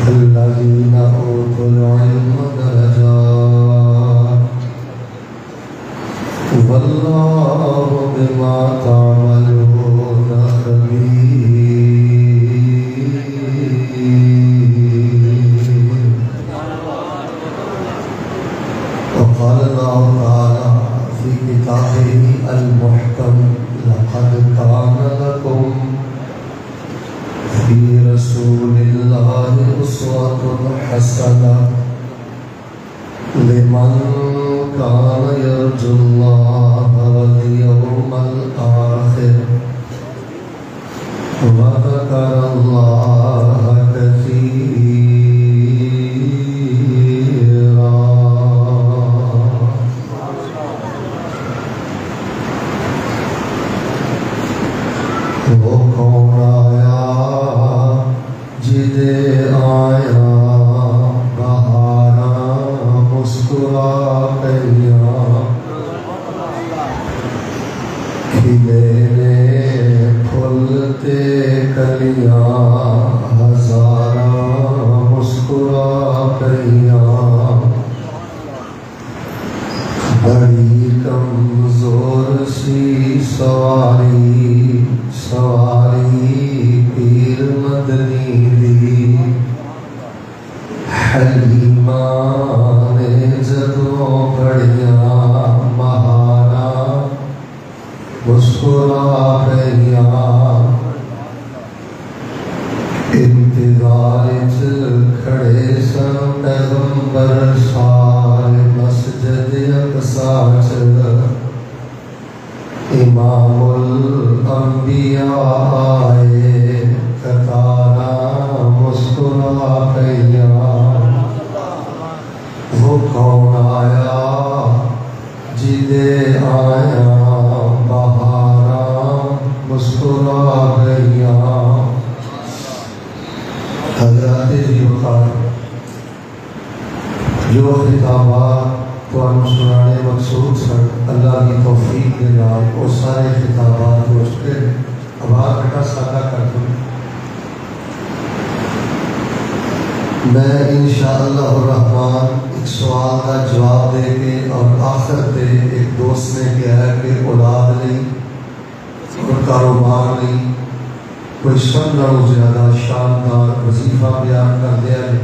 الذين أوتوا العلم درجات والله بما تعملون خبير. وقال الله تعالى في كتابه المحكم: لقد كان لكم في رسول الله أسوة حسنة لمن كان يرجو الله واليوم الآخر وذكر الله كثيرا. وہ کون آیا جدے آیا بہارا مسکرا کلیاں کھلے نے پھولتے کلیاں ہزارہ مسکرا کلیاں بڑی کمزور سی سواری پیر مدنی دی حلیمہ نے جدوں پڑھیاں مہارا مسکرا پہیاں انتظار کھڑے سن پیغمبر سارے مسجد اقصیٰ چل امام الانبیاء آئے کتارا مسکرا پہیاں. وہ کون آیا جدے آیا بہارا مسکرا پہیاں. حضرات وقار جو خطابات تو سنانے مقصود سن اللہ کی توفیق کے نام وہ سارے خطابات ہو چکے ہیں. اب آپ بیٹا سادہ کر دوں. میں انشاءاللہ الرحمن ایک سوال کا جواب دے کے اور آخر پہ ایک دوست نے کہا ہے کہ اولاد نہیں اور کاروبار نہیں کوئی سب نالوں زیادہ شاندار وظیفہ بیان کر دیا ہے.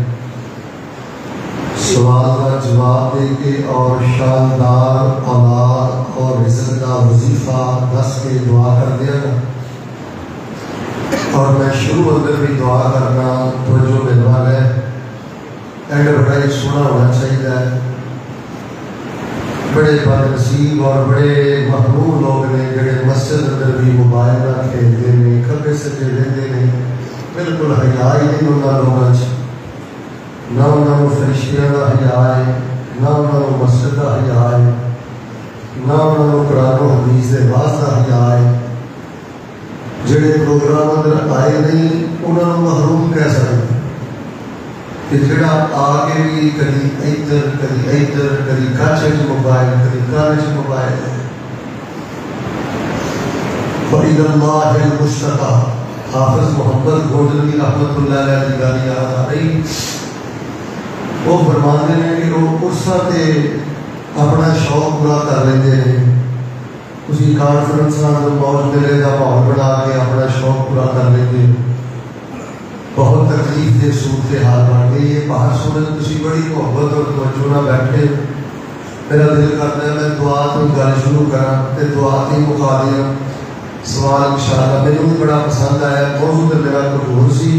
سوال کا جواب دے کے اور شاندار اولاد اور رزق کا وظیفہ دس کے دعا کر دیا نا. اور میں شروع اندر بھی دعا کرنا تو جو مہمان ہے اینڈ بڑا ہی سونا ہونا چاہیے. بڑے بد نصیب اور بڑے محروم لوگ نے جڑے مسجد اندر بھی موبائل نہ کھیلتے ہیں کبے سجے رہتے ہیں بالکل حیا ہی نہیں انہوں لوگوں نہ انہوں فرشتیاں کا حیا ہے نہ انہوں مسجد کا حیا ہے نہ انہوں قرآن و حدیث کے واس کا حیا ہے. جڑے پروگرام اندر آئے نہیں انہوں محروم کہہ سکتے کہ جڑا آگے بھی کدی ادھر کدی کچھ موبائل کدی کان موبائل. وَإِلَى اللَّهِ الْمُشْتَقَى حافظ محمد گوڈلوی رحمت اللہ علیہ کی گالی یاد آ رہی. وہ فرماتے ہیں کہ وہ عرصہ تے اپنا شوق پورا کر لیتے ہیں. اسی کانفرنس موج میلے کا ماحول بنا کے اپنا شوق پورا کر لیتے ہیں. بہت تکلیف دہ صورتحال بن گئی. یہ باہر سننے تسی بڑی محبت اور توجہ نہ بیٹھے. میرا دل کرتا ہے میں دعا تو گل شروع کرا تے دعا تے مکا دیا. سوال انشاءاللہ میرے بھی بڑا پسند آیا. موضوع تو میرا کچھ اور سی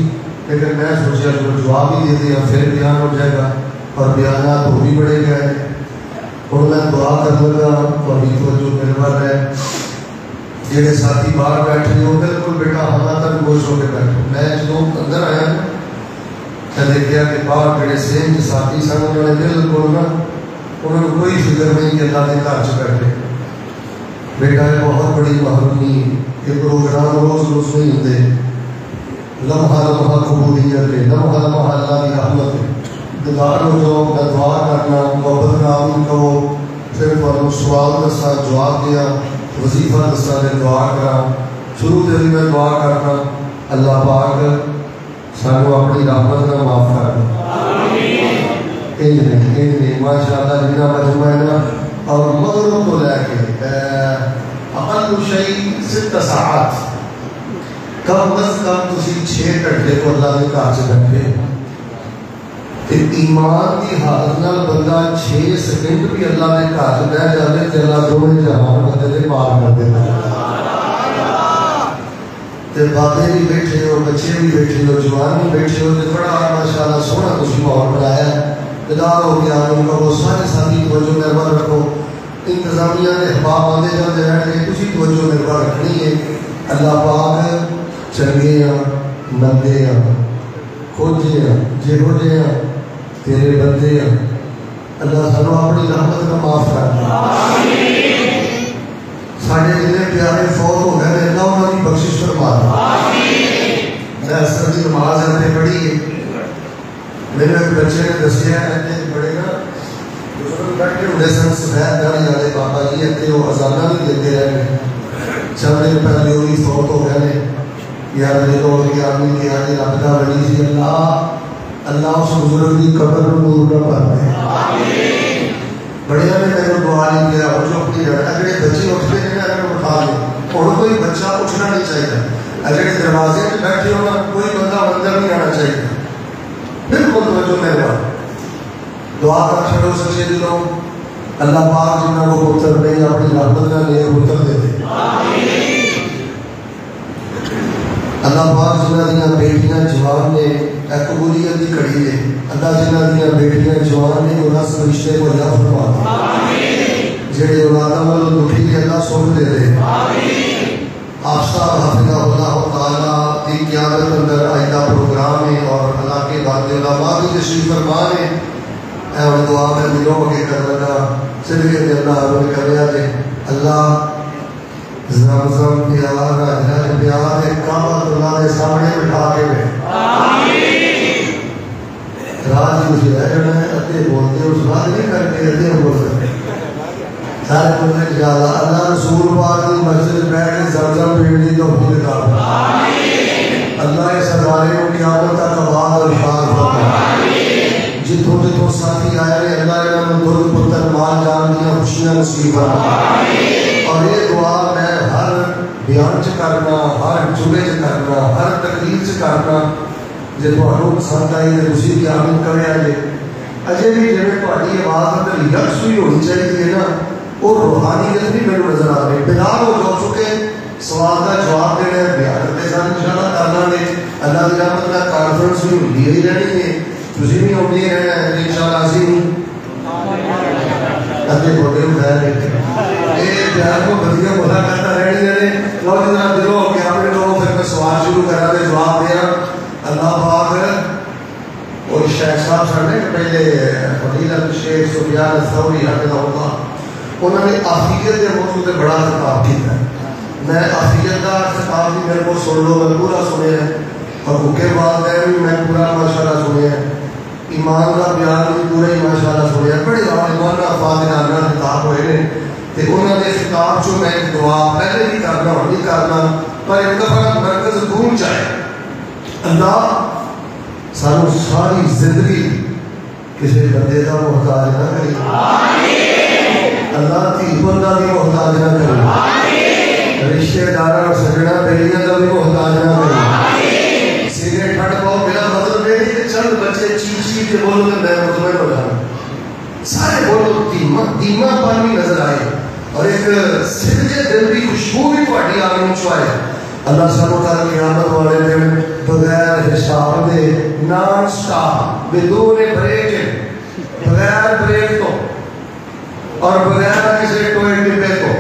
لیکن میں سوچا جو جواب ہی دے دیا پھر بیان ہو جائے گا اور بیانات ہو بھی بڑھے گئے. اور میں دعا کر لگا اور یہ توجہ میرے بار ہے. جہے ساتھی باہر بیٹھے ہو بالکل بیٹا ہمارا تک گوش ہو کے بیٹھو. میں جو اندر آیا میں دیکھا کہ باہر جڑے سیم ساتھی سن انہوں نے بالکل نا انہوں نے کوئی فکر نہیں کہ اللہ کے گھر چ بیٹھے. بیٹا ہے بہت بڑی محرومی. یہ پروگرام روز روز نہیں ہوتے. لمحہ لمحہ قبولیت ہے لمحہ لمحہ اللہ کی رحمت ہے. دلار ہو جاؤ میں دعا کرنا محبت نام کہو پھر سوال دسا جواب دیا وظیفہ دسا نے دعا کرا. شروع سے میں دعا کرنا اللہ پاک سانو اپنی رحمت کا معاف کر دے. ماشاء اللہ جنا مجموعہ ہے نا. اور مغرب کو لے کے اقل شیء 6 ساعات کم از کم تسی 6 گھنٹے کو اللہ کے گھر سے بیٹھے. ایمان کی حالت نال بندہ 6 سیکنڈ بھی اللہ کے گھر سے بیٹھ جائے تو اللہ دونوں جہان بندے سے پار کر دیتا ہے. بابے بھی بیٹھے ہو, بچے بھی بیٹھے ہو, جوان بھی بیٹھے ہو, بڑا ماشاء اللہ سونا تھی ماحول بنایا ہے. ادار ہو گیا ان کا وہ سارے ساتھی توجہ مہربان رکھو. انتظامیہ نے احباب آتے جاتے رہنے گے, تھی توجہ مہربان رکھنی ہے. اللہ پاک چنگے ہیں, مندے ہیں, کھوجے ہیں, جہو جے ہیں, تیرے بندے ہیں. اللہ سانو اپنی رحمت کا معاف کر دے. ساڑھے جنہیں پیارے فوت ہو گئے اللہ انہوں کی بخشش فرما. میں اثر کی نماز ہے پڑھی ہے. میرے ایک بچے نے دسیا ہے بڑے نا بیٹھے ہوئے سن سفید داڑھی والے بابا جی ہے وہ اذانہ بھی دیتے رہے. چند دن پہلے وہ بھی فوت ہو گئے. یار لوگ کے آدمی کے آگے رب کا ولی سی. اللہ اس بزرگ کی قبر کو نور نہ بھر دے. بڑیا نے میرے دعا نہیں کیا اور جو اپنی اگڑے بچے اٹھتے ہیں نا اگر اٹھا لیں اور کوئی بچہ اٹھنا نہیں چاہیے. اگڑے دروازے میں بیٹھے ہونا کوئی بندہ اندر نہیں آنا چاہیے. بالکل توجہ مہربان دعا کر چھڑو سچے دلوں. اللہ پاک جنہوں کو پتر نہیں اپنی رحمت کا نیک پتر دے دے. اللہ پاک جنہوں دیا بیٹیاں جوان نے قبولیت کی کڑی ہے. اللہ جنہوں دیا بیٹیاں جوان نے انہاں سے رشتے کو یا فرما دے. جڑے اولاداں والوں دکھی نے اللہ سن دے دے. آفتاب حافظہ اللہ تعالیٰ کی قیادت اندر آئندہ پروگرام ہے اور اللہ کے بعد علماء بھی تشریف فرما ہے. اور دعا میں ملوں کے کر لگا صرف یہ اللہ علیہ کریا دے. اللہ زمزم پیار اجر پیار کعبۃ اللہ کے سامنے بٹھا کے میں راج مجھے رہ جانا ہے. ادھے بولتے اس بات نہیں کر کے ادھے بولتے سارے بولتے جا اللہ رسول پاک کی مسجد بیٹھ کے زمزم پیڑی تو بھی لگا. اللہ اس ادارے کو قیامت تک آباد اور شاد فرما. جتوں جتوں ساتھی آئے ہیں اللہ نے درد پتر مال جان دیا خوشیاں نصیب فرما. اور یہ دعا میں ہر بیان چ کرنا, ہر جمعے چ کرنا, ہر تقریر چ کرنا. جب تمہیں پسند آئی تو تھی بھی آمین کرے جی. اجے بھی جی تاری آواز اندر یکس بھی ہونی چاہیے نا وہ روحانیت نہیں میرے نظر آ رہی. بلال ہو جو چکے سوال کا جواب دینا بیان کے ساتھ انشاءاللہ کرنا نے. اللہ کی رحمت کا کانفرنس بھی ہوتی ہی رہنی ہے. تھی بھی آتی رہنا ہے انشاءاللہ. اسی ادھے بولے خیر یہ پیار کو بدیا بولا کرتا رہنی ہے. لوگ اتنا دلوں ہو کے اپنے لوگوں پھر میں سوال شروع کرا دے جواب دیا. اللہ پاک اور شیخ صاحب سڑنے کے پہلے فضیلت شیخ سفیان الثوری حفظہ اللہ انہوں نے عافیت کے موضوع سے بڑا خطاب کیا ہے. میں عافیت کا خطاب بھی میرے کو سن لو میں پورا سنے ہیں اور حکے بعد بھی میں پورا ماشاءاللہ سنے ہیں. ایمان کا بیان بھی پورا ہی ماشاءاللہ سنے ہیں. بڑے ایمان کا فاضلانہ خطاب ہوئے ہیں. تو انہوں نے خطاب جو میں دعا پہلے بھی کرنا اور نہیں کرنا پر ایک دفعہ مرکز گھوم جائے. اللہ سانو ساری زندگی کسی بندے کا محتاج نہ کری. اللہ کی بندہ بھی محتاج نہ کری. رشتے دار اور سجنا بیلیاں کا بھی محتاج نہ کری. سگریٹ پھٹ پاؤ بلا مطلب میری چند بچے چیخ چیخ کے بولو تو میں مطمئن ہو جاؤں. سارے بولو دیما پانی نظر آئے اور ایک سجدے دل کی خوشبو بھی پاٹی آگے چھوائے. اللہ سبحانہ وتعالی قیامت والے دن بغیر حساب دے نان سٹاپ بدون بریک بغیر بریک تو اور بغیر کسی ٹوئے ڈبے کو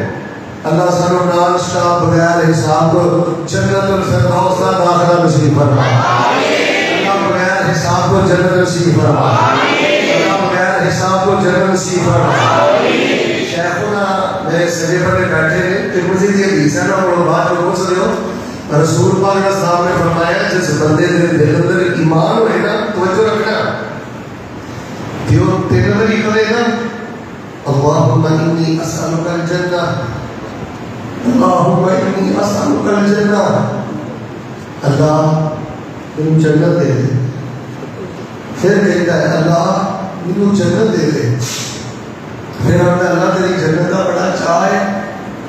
اللہ سبحانہ نان سٹاپ بغیر حساب کو جنت الفردوس کا داخلہ نصیب فرما. اللہ بغیر حساب کو جنت نصیب فرما. اللہ بغیر حساب کو جنت نصیب فرما. شیخنا میرے سجے پر بیٹھے ہیں ترمذی کی حدیث ہے نا وہ بات کو سن لو. رسول پاک صاحب نے فرمایا جس بندے کے دل اندر ایمان ہوئے نا توجہ رکھنا کہ وہ تین باری کرے گا اللہم انی اسألک الجنہ اللہم انی اسألک الجنہ. اللہ تم جنت دے دے. پھر کہتا ہے اللہ مینوں جنت دے دے. پھر اللہ تیری جنت کا بڑا چاہ ہے,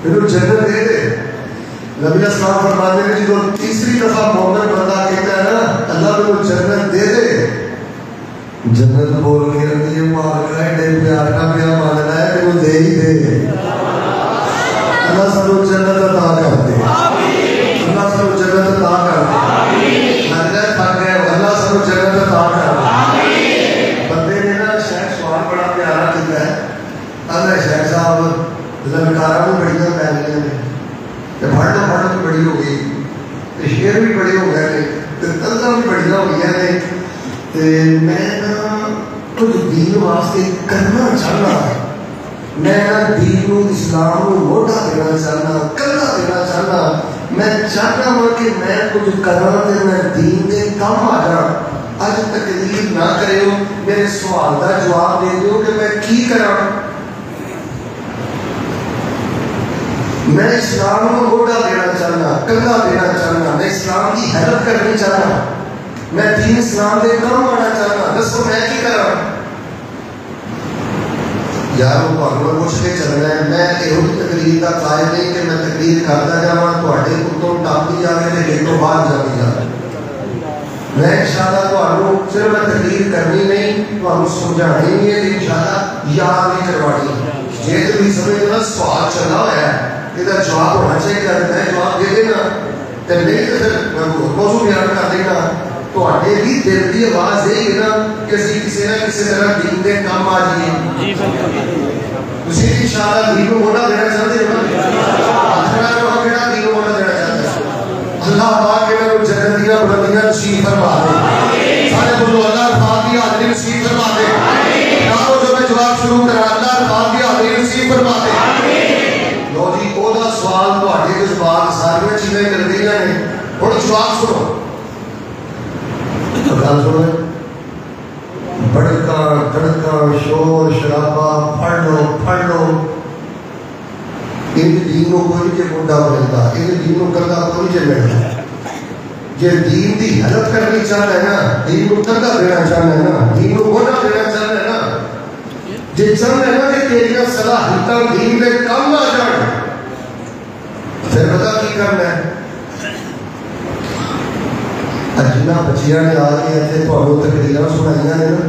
مینوں جنت دے دے. نبی اسلام فرماتے ہیں جب تیسری دفعہ مومن بندہ کہتا ہے نا اللہ مینوں جنت دے دے, جنت بول کے رکھتی ہے مالک ہے ڈے پیار کا پیا ماننا ہے مینوں دے ہی دے. اللہ سانوں جنت عطا کر دے, اللہ سانوں جنت عطا کر دے. اللہ تھک گئے, اللہ سانوں جنت عطا کر دے. بندے نے نا شیخ سوال بڑا پیارا کیتا ہے. اللہ شیخ صاحب للکارا بھی بڑیاں پی گئی نے, پڑھ بھی بڑی ہو گئی, شیر بھی بڑے ہو گئے نے, تنظر بھی بڑیاں ہو گئی نے. میں نا کچھ دین واسطے کرنا چاہنا, میں دین کو اسلام کو موٹا دینا چاہنا, کلا دینا چاہنا. میں چاہتا ہوں کہ میں کچھ کرا تو میں دین کے کام آ جا. اج تقریر نہ کرے ہو, میرے سوال کا جواب دے دیو کہ میں کی کرا. میں اسلام کو موٹا دینا چاہنا, کلا دینا چاہنا, میں اسلام کی ہیلپ کرنی چاہنا, میں دین اسلام کے کام آنا چاہنا. دسو میں کی کرا. یار وہ پوچھ کے چلنا ہے. میں یہ تقریر کا قائل نہیں کہ میں تقریر کرتا جا تے اتوں ٹپتی جائے تو گیٹ تو باہر جاتی جائے. میں انشاءاللہ صرف میں تقریر کرنی نہیں, تمہیں سمجھانی نہیں ہے, انشاءاللہ یاد نہیں کروانی. جی تم سمجھ نا سوال چلا ہوا ہے یہ جواب ہونا چاہیے, میں جواب دے دینا تو نہیں تو پھر موضوع بیان کر دینا. تے بھی دل کی آواز یہی ہے نا کہ اسی کسی نہ کسی طرح دین کے کام آ جائیے. تھی ان شاء اللہ دین کو موٹا دینا چاہتے ہو نا, دین کو موٹا دینا چاہتے ہیں. اللہ پاک کے میں جنت دیا بلندیاں نصیب فرما دے. سارے بولو اللہ پاک کی حاضری نصیب فرما دے. جو میں جواب شروع کرا, اللہ پاک کی حاضری نصیب فرما دے. لو جی وہ سوال تے جذبات ساری چیزیں مل گئی نے. ہوں جواب سنو, گل سنو. بڑکا تڑکا شور شرابا پڑھ لو ان دین کو کوئی نہیں مڈا ملتا, ان دین کو کرتا کوئی نہیں ملتا. جی دین کی ہیلپ کرنی چاہتا ہے نا, دین کو کرتا دینا چاہتا ہے نا, دین کو موٹا دینا چاہتا ہے نا, جی چاہتا ہے نا کہ تیریا صلاحیتاں دین کے کام آ جان, پھر پتا کی کرنا ہے. جنہ بچیاں نے آ کے اتنے تمہیں تقریر سنائی نے نا,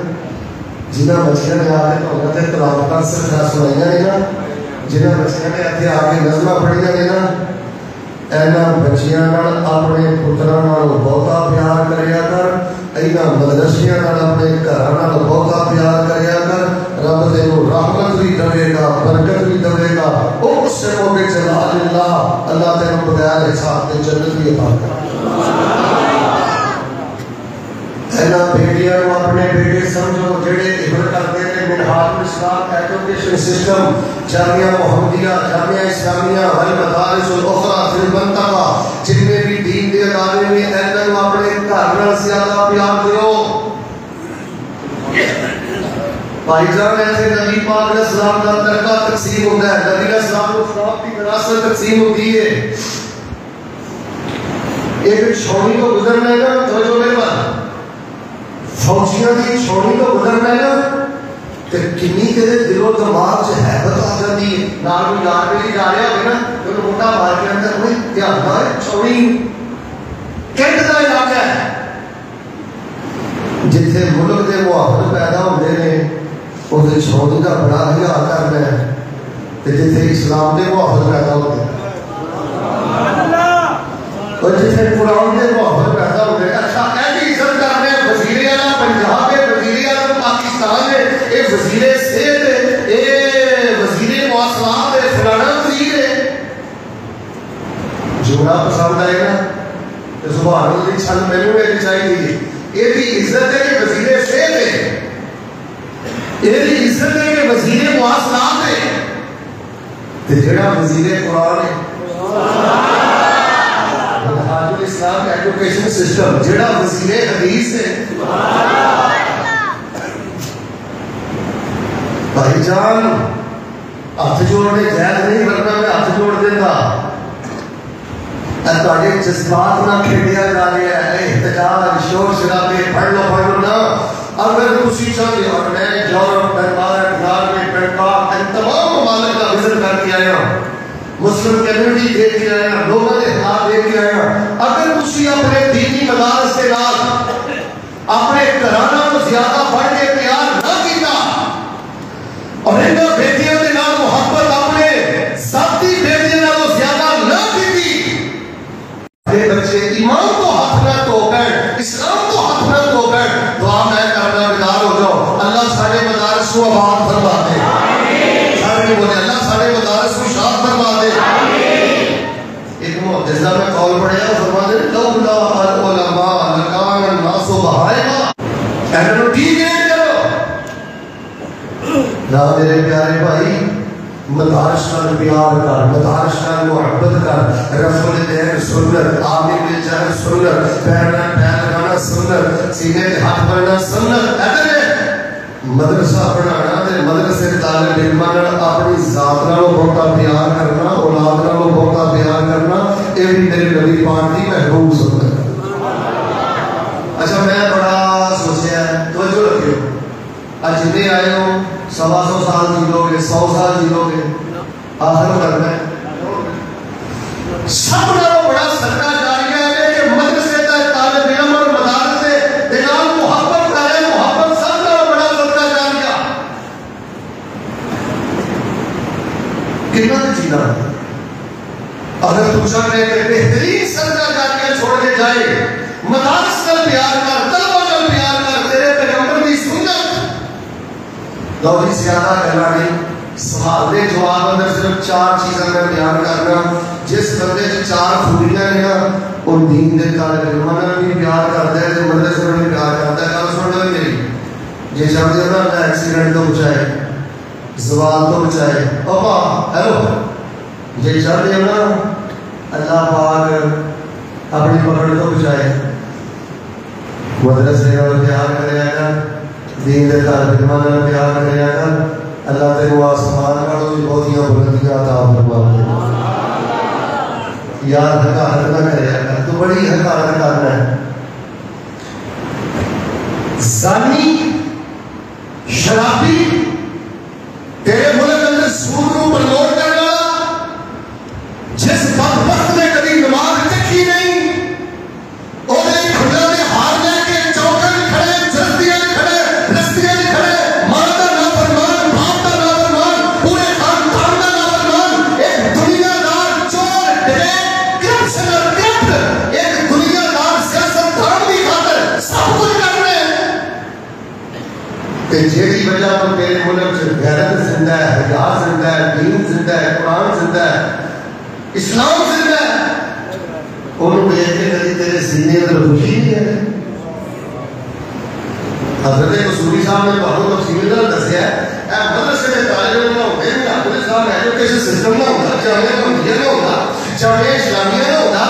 جنہ بچیاں نے آ کے تمہیں تلاوت سنائی نے نا, جنہ بچیاں نے اتنے آ کے نظم پڑھیا نے نا, اینا بچیاں اپنے پتراں بہتا پیار کریا کر, اینا مدرسیاں اپنے گھراں بہتا پیار کریا کر. رب تینوں رحمت بھی دے گا, برکت بھی دے گا. وہ اس سے موقع چلا اللہ, اللہ تینوں بغیر حساب تے جنت بھی عطا کرے. اینا بیٹیاں کو اپنے بیٹے سمجھو جڑے عبر کرتے ہیں منہاج الاسلام ایجوکیشن سسٹم, جامعہ محمدیہ, جامعہ اسلامیہ والمدارس الاخرى فی المنطقہ, جن میں بھی دین کے ادارے میں اینا کو اپنے گھر نال زیادہ پیار دیو. بھائی جان ایسے نبی پاک علیہ السلام کا ترکہ تقسیم ہوتا ہے, نبی علیہ السلام کو اسلام کی وراثت تقسیم ہوتی ہے. ایک چھوڑی کو گزرنا ہے نا, جو میرے پاس فوجیاں کی چھوڑی کو گزرنا ہے نا, تو کنی تیرے دل و دماغ سے حیبت آ جاتی ہے. نال بھی یار میری جا رہا ہوگا نا, تو موٹا مار کے اندر کوئی دھیان ہے چھوڑی کینٹ کا علاقہ ہے جتنے ملک کے محافظ پیدا ہوتے ہیں, اسے چھوڑی کا بڑا خیال کرنا ہے. جتنے اسلام کے محافظ پیدا ہوتے ہیں, اور جتنے قرآن کے محافظ پیدا ہوتے ہیں, اچھا ایسی عزت کرنے وزیر اعلیٰ پنجاب ہے, وزیر اعظم پاکستان ہے, یہ وزیر صحت ہے, یہ وزیر مواصلات ہے, فلانا وزیر ہے. جملہ پسند آئے گا تو سبحان اللہ چھل مینو لینی چاہیے. یہ بھی عزت ہے کہ وزیر صحت ہے, یہ بھی عزت ہے کہ وزیر مواصلات ہے, تو جڑا وزیر قرآن ہے اسلام ایجوکیشن سسٹم, جڑا وزیر حدیث ہے. بھائی جان ہاتھ جوڑنے جائز نہیں کرنا, میں ہاتھ جوڑ دیتا. تھوڑے جذبات نہ کھیڈیا جا رہا ہے, احتجاج شور شرابے پڑھ لو نا. اگر تھی چاہتے ہو میں جو مسلم کمیونٹی دیکھ کے آیا، لوگوں کے حالات دیکھ کے آیا. اگر تسی اپنے دینی مدارس کے نال اپنے گھرانہ کو زیادہ بڑھ کے پیار نہ کیتا اور انہاں بیٹیاں دے نال محبت اپنے ذاتی بیٹیاں نالوں زیادہ نہ کیتی، اے بچے ایمان کو ہاتھ نہ دھو کر، اسلام کو ہاتھ نہ دھو کر دعا میں کرنا بیدار ہو جاؤ. اللہ سارے مدارس کو آباد فرما دے. سارے بولے اللہ سارے مدارس کو شاد فرما دے. ایک معجزہ میں قول پڑھیا فرما دے لولا العلماء لکان الناس بہائما. اینو ٹھیک ہے کرو نہ میرے پیارے بھائی. مدارس کا پیار کر، مدارس کا محبت کر، رفع الدین سنت، عامل الجہر سنت، پیر لگانا سنت، سینے کے ہاتھ بننا سنت. مدرسہ پڑھانا تے مدرسے طالب علماں اپنی ذات نال بہتا پیار کرنا، اولاد نال بہتا پیار کرنا، یہ بھی میرے نبی پاک کی محبوب سنت. اچھا میں بڑا سوچیا ہے، توجہ رکھیو، آج جتنے آئے ہو 125 سال جی لو گے، 100 سال جی لو گے، آخر کرنا ہے. سب نالوں بڑا صدقہ جاریہ ہے کہ مدرسے کا طالب علم اور مدارسے دلال محبت کرے. محبت سب نالوں بڑا صدقہ جاریہ. کتنا جینا ہے اگر تم چاہ رہے کہ بہترین صدقہ جاریہ چھوڑ کے جائے، مدارس کا پیار کر، طلبہ کا پیار کر، تیرے پیغمبر کی سنت. لوگ زیادہ کرنا نہیں، سوال دے جواب اندر صرف 4 چیزیں میں بیان کرنا. جس بندے کی 4 خوبیاں ہیں نا، وہ دین دے طالب علماں نے بھی پیار کرتا ہے، مدرسے میں بھی پیار کرتا ہے. گل سن لو میری، جی چاہتے ہو نا اللہ ایکسیڈنٹ تو بچائے، زوال تو بچائے، پاپا ہیلو، جی چاہتے ہو نا اللہ پاک اپنی پکڑ تو بچائے، مدرسے میں پیار کرے گا، دین دے طالب علماں نے پیار کرے گا. اللہ تیرے آسمان والوں کی بہتیاں بلندیاں عطا فرما دے. یار حقارت نہ کرے گا، تو بڑی حقارت کرنا ہے. زانی شرابی تیرے ملک اندر سود کو پروموٹ کرنا، جس بدبخت نے کبھی نماز دیکھی نہیں، اور ایک کھلا میں ہار لے کے چوکن کھڑے، جلدیاں کھڑے، رستیاں کھڑے، ماں کا نافرمان، باپ کا نافرمان، پورے خاندان کا نافرمان، ایک دنیا دار چور، ڈریک، کرپشنر، کرپٹ، ایک دنیا دار سیاست دان بھی خاطر سب کچھ کر رہے ہیں. کہ جیڑی وجہ پر میرے ملک سے غیرت زندہ ہے، حیا زندہ ہے، دین زندہ ہے، قرآن زندہ ہے، اسلام زندہ ہے، انہوں نے دیکھ کے کبھی تیرے سینے اندر خوشی نہیں ہے. حضرت قصوری صاحب نے بہت تفصیل نال دسیا ہے، اے مدرسے میں طالب علم ہوتے ہیں، اپنے صاحب ایجوکیشن سسٹم نہ ہوتا، جامعہ کمیٹیاں نہ ہوتا، جامعہ اسلامیہ نہ ہوتا،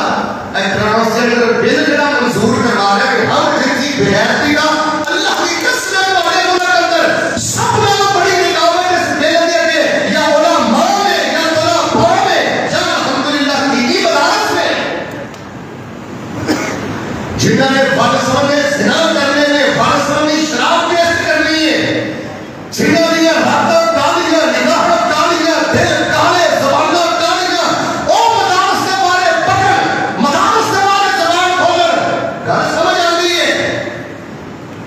اے ٹرانسجنڈر بل جڑا منظور کروا رہا ہے کہ ہم جن کی بغیرتی کا اللہ کی قسم والے ملک اندر سب نالوں بڑی نکاوٹ اس بل دے کے یا علماء میں یا طلباء میں یا الحمدللہ دینی مدارس میں جنہوں نے فلسفہ میں زنا کرنے میں، فلسفہ میں شراب پیش کرنی ہے، جنہوں نے راتوں کالیاں، نگاہوں کالیاں، دل کالے، زبانوں کالیاں، او مدارس کے بارے پکڑ، مدارس کے بارے زبان کھولر. گھر سمجھ آتی ہے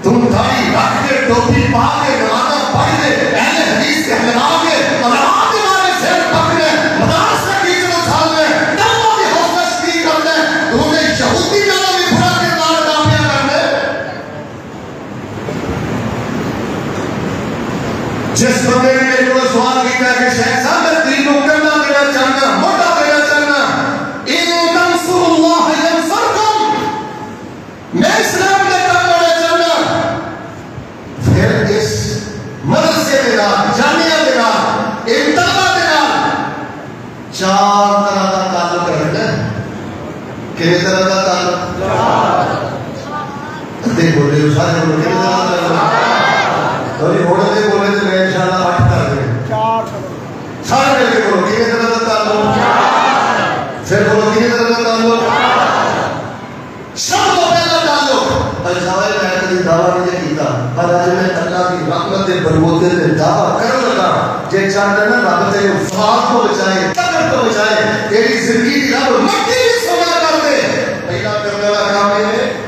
تم داڑھی رکھ کے ٹوپی پا کے نمازاں پڑھ کے اہل حدیث کے لگا کے علماء کے بارے سر پکڑے، مدارس کا کیچڑ اچھالنے، طلباء کی حوصلہ شکنی کرنے، تمہیں یہودی نالوں بھی برا کردار کامیاب کرنے. جس بندے نے میرے کو سوال کیا کہ شیخ صاحب میں دین کو کرنا دینا چاہنا، موٹا دینا چاہنا، ان تنصر اللہ ینصرکم، میں اسلام کے کام کرنا چاہنا، پھر اس مدرسے کے نام، جامعہ کے نام، ان طلبہ کے نام 4 طرح کا تعلق رکھنا ہے. کتنے طرح کا تعلق؟ دیکھو لے سارے بولے کتنے طرح کا تعلق؟ اور یہ ہونے دے بولے تو میں انشاءاللہ 8 کر دیں. سارے مل کے بولو کتنے طرح کا تعلق؟ پھر بولو کتنے طرح کا تعلق؟ سب کو پہلا تعلق الجوائے میں کبھی دعویٰ نہیں کیتا، پر آج میں اللہ کی رحمت دے بربوتے دے دعویٰ کر لگا جے چاہتا نا رب تے فساد کو بچائے، قدر کو بچائے تیری زندگی کی رب مٹی بھی سونا کر دے پہلا کرنے والا کام یہ ہے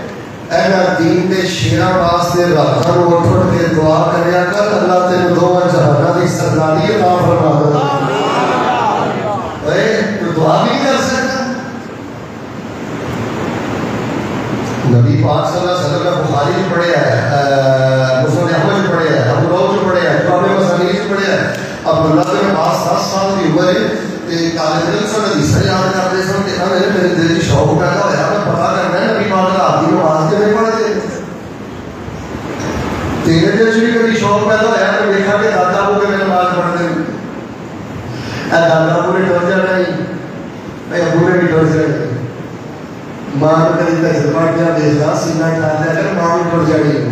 اے دین دے شیراں واسطے راتاں نوں اٹھ اٹھ کے دعا کریا کر اللہ تینوں دوواں جہاناں دی سرداری عطا فرما دے اے تو دعا بھی کر سکتا نبی پاک صلی اللہ علیہ وسلم کا بخاری میں پڑھیا ہے مسند احمد میں پڑھیا ہے ابو داؤد میں پڑھیا ہے امام مسانی میں پڑھیا ہے عبداللہ بن عباس 10 سال کی عمر ہے طالب علم سن حدیث یاد کرتے سن کہ میرے دل کی شوق پیدا ہوا میں پتا کرنا ہے نبی پاک رات کی نماز کیوں نہیں پڑھتے تیرے دل چ بھی کبھی شوق پیدا ہوا میں دیکھا کہ دادا ابو کے نماز پڑھتے ہیں اے دادا ابو نے ڈر جانا اے ابو نے بھی ڈر جانا ماں کو کبھی تک پڑھ گیا دیکھا سینہ کھا دیا کر ماں بھی ڈر جائے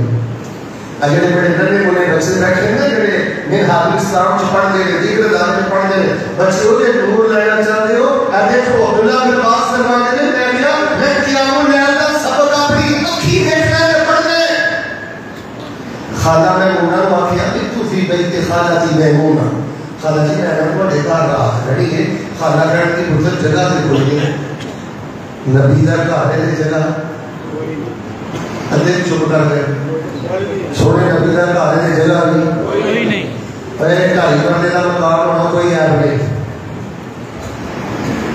اگر بڑے ڈرنے والے بچے بیٹھے نا جڑے میں حافظ اسلام چ پڑھ دے ذکر دار میں پڑھ دے بچے وہ نور لینا چاہتے ہو اے دیکھو عبداللہ بن عباس فرماتے ہیں میں کیا میں قیام اللیل کا سبق اپنی اکھی دیکھنا ہے پڑھنے خالہ میمونہ نے واقعہ کہ تو فی بیت خالتی میمونہ خالہ جی میں نے بڑے گھر رات کھڑی ہے خالہ گھر کی بزرگ جگہ تے کوئی ہے نبی دا گھر ہے جگہ ادھے چپ کر گئے سونے نبی دا گھر ہے جگہ نہیں اے ڈھائی بندے دا مکان ہونا کوئی ایب نہیں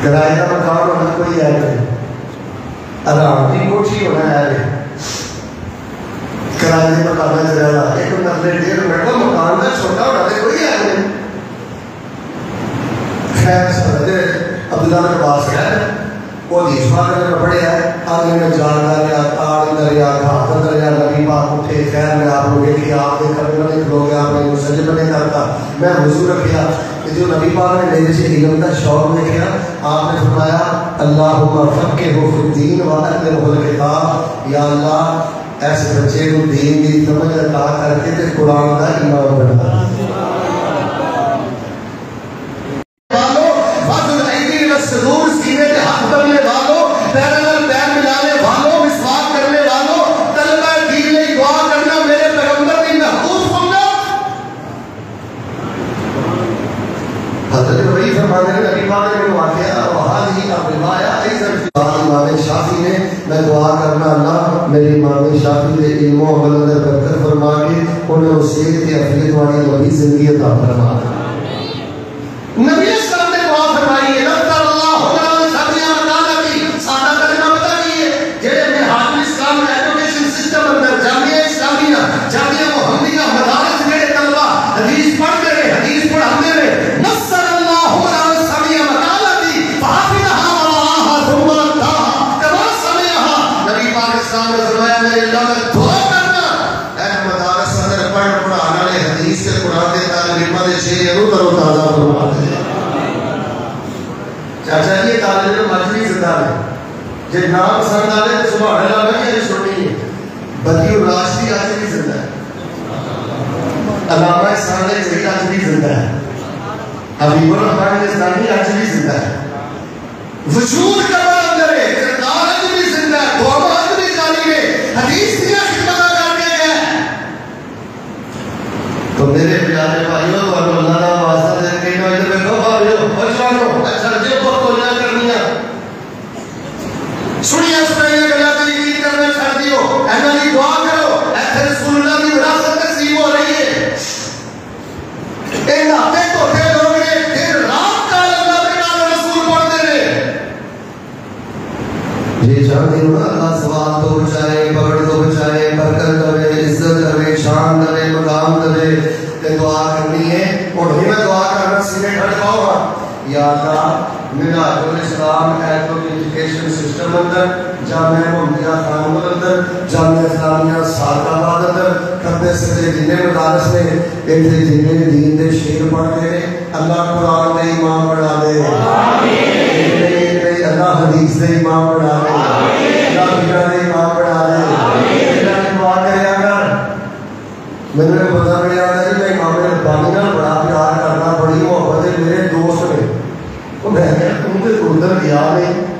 کرائے دا مکان ہونا کوئی ایب نہیں آرام کی کوٹھی ہونا ایب ہے کرائے دے مکان میں جگہ ایک مرلے 1.5 منٹ کا مکان دا چھوٹا ہونا تے کوئی ایب نہیں خیر سمجھے عبداللہ بن عباس ہے وہ حدیث پاک میں پڑھیا ہے آگے میں جان دریا تاڑ دریا گھات دریا نبی پاک اٹھے خیر میں آپ لوگے کی آپ کے کبھی بنے لوگ آپ نے مسجد بنے کرتا میں حضور رکھیا کہ جو نبی پاک نے میرے سے علم کا شوق دیکھا آپ نے فرمایا اللہم فقہہ فی الدین وعلمہ الکتاب یا اللہ ایسے بچے کو دین دی سمجھ عطا کر کے تے قرآن کا امام بنا صدور سینے کے ہاتھ بننے والوں پیرنل پیر ملانے والوں مسواک کرنے والوں طلبہ دین میں دعا کرنا میرے پیغمبر کی محفوظ سنت حضرت وہی فرماتے ہیں نبی پاک نے واقعہ وہی روایہ ایسا امام شافعی نے میں دعا کرنا اللہ میرے امام شافعی کے علم و عمل اندر برکت فرما کے انہیں وصیت کی عافیت والی لمبی زندگی عطا فرما نبی اسلام نے دعا فرمائی ہے جامعہ محمدیہ مدارس میرے طلبہ حدیث پڑھتے رہے حدیث پڑھاتے رہے نصر اللہ علیہ سمیع مقالتی فحافظها وراءها ثم ردها كما سمعها نبی پاک اسلام نے فرمایا میرے اللہ میں دعا کرنا اے مدارس اندر پڑھ پڑھانے والے حدیث سے قرآن کے طالب علموں دے چہرے تر و تازہ فرما دے چاچا جی طالب علم اج بھی زندہ ہے جے نام پسند آ جائے تو سبحان اللہ میں یہ سننی ہے بدی الراشدی آج بھی زندہ ہے علامہ اسحاق زہیر آج بھی زندہ ہے حبیب الرحمن اسلامی آج بھی زندہ ہے وجود کا اندر ہے کردار آج بھی زندہ ہے دعا آج بھی جاری ہے حدیث کی خدمت کر کے گئے تو میرے پیارے بھائیوں کو اللہ کا واسطہ دے کے میں ادھر بیٹھو بھائیو بچانو اچھا جو بہت کولیا کرنی ہے سنیا سنیا گلا تیری کرنا چھڑ دیو اینا دی دعا کرو ایتھے رسول اللہ کی وراثت تقسیم ہو رہی ہے اے ناتے تو تھے لوگ نے دن رات کا اللہ کے نام رسول پڑھتے رہے یہ چاہتے ہو نا اللہ سوال تو بچائے پکڑ تو بچائے برکت دے عزت دے شان دے مقام دے تے دعا کرنی ہے اور ہی میں دعا کرنا سینے کھڑکاؤ گا یا اللہ منہاج الاسلام ایجوکیشن سسٹم اندر جامعہ محمدیہ خانپور اندر جامعہ اسلامیہ سعد آباد اندر کھبے سجدے جنہیں مدارس نے ایتھے جنہیں دین دے شیر پڑھتے ہیں اللہ قرآن دے امام بنا دے اللہ حدیث دے امام بنا دے اللہ فقہ دے امام بنا دے اللہ کی دعا کرے اگر میں نے پتا نہیں آتا کہ میں امام ربانی نال بڑا پیار کرنا بڑی محبت ہے میرے دوست نے وہ میں تم تے ادھر گیا نہیں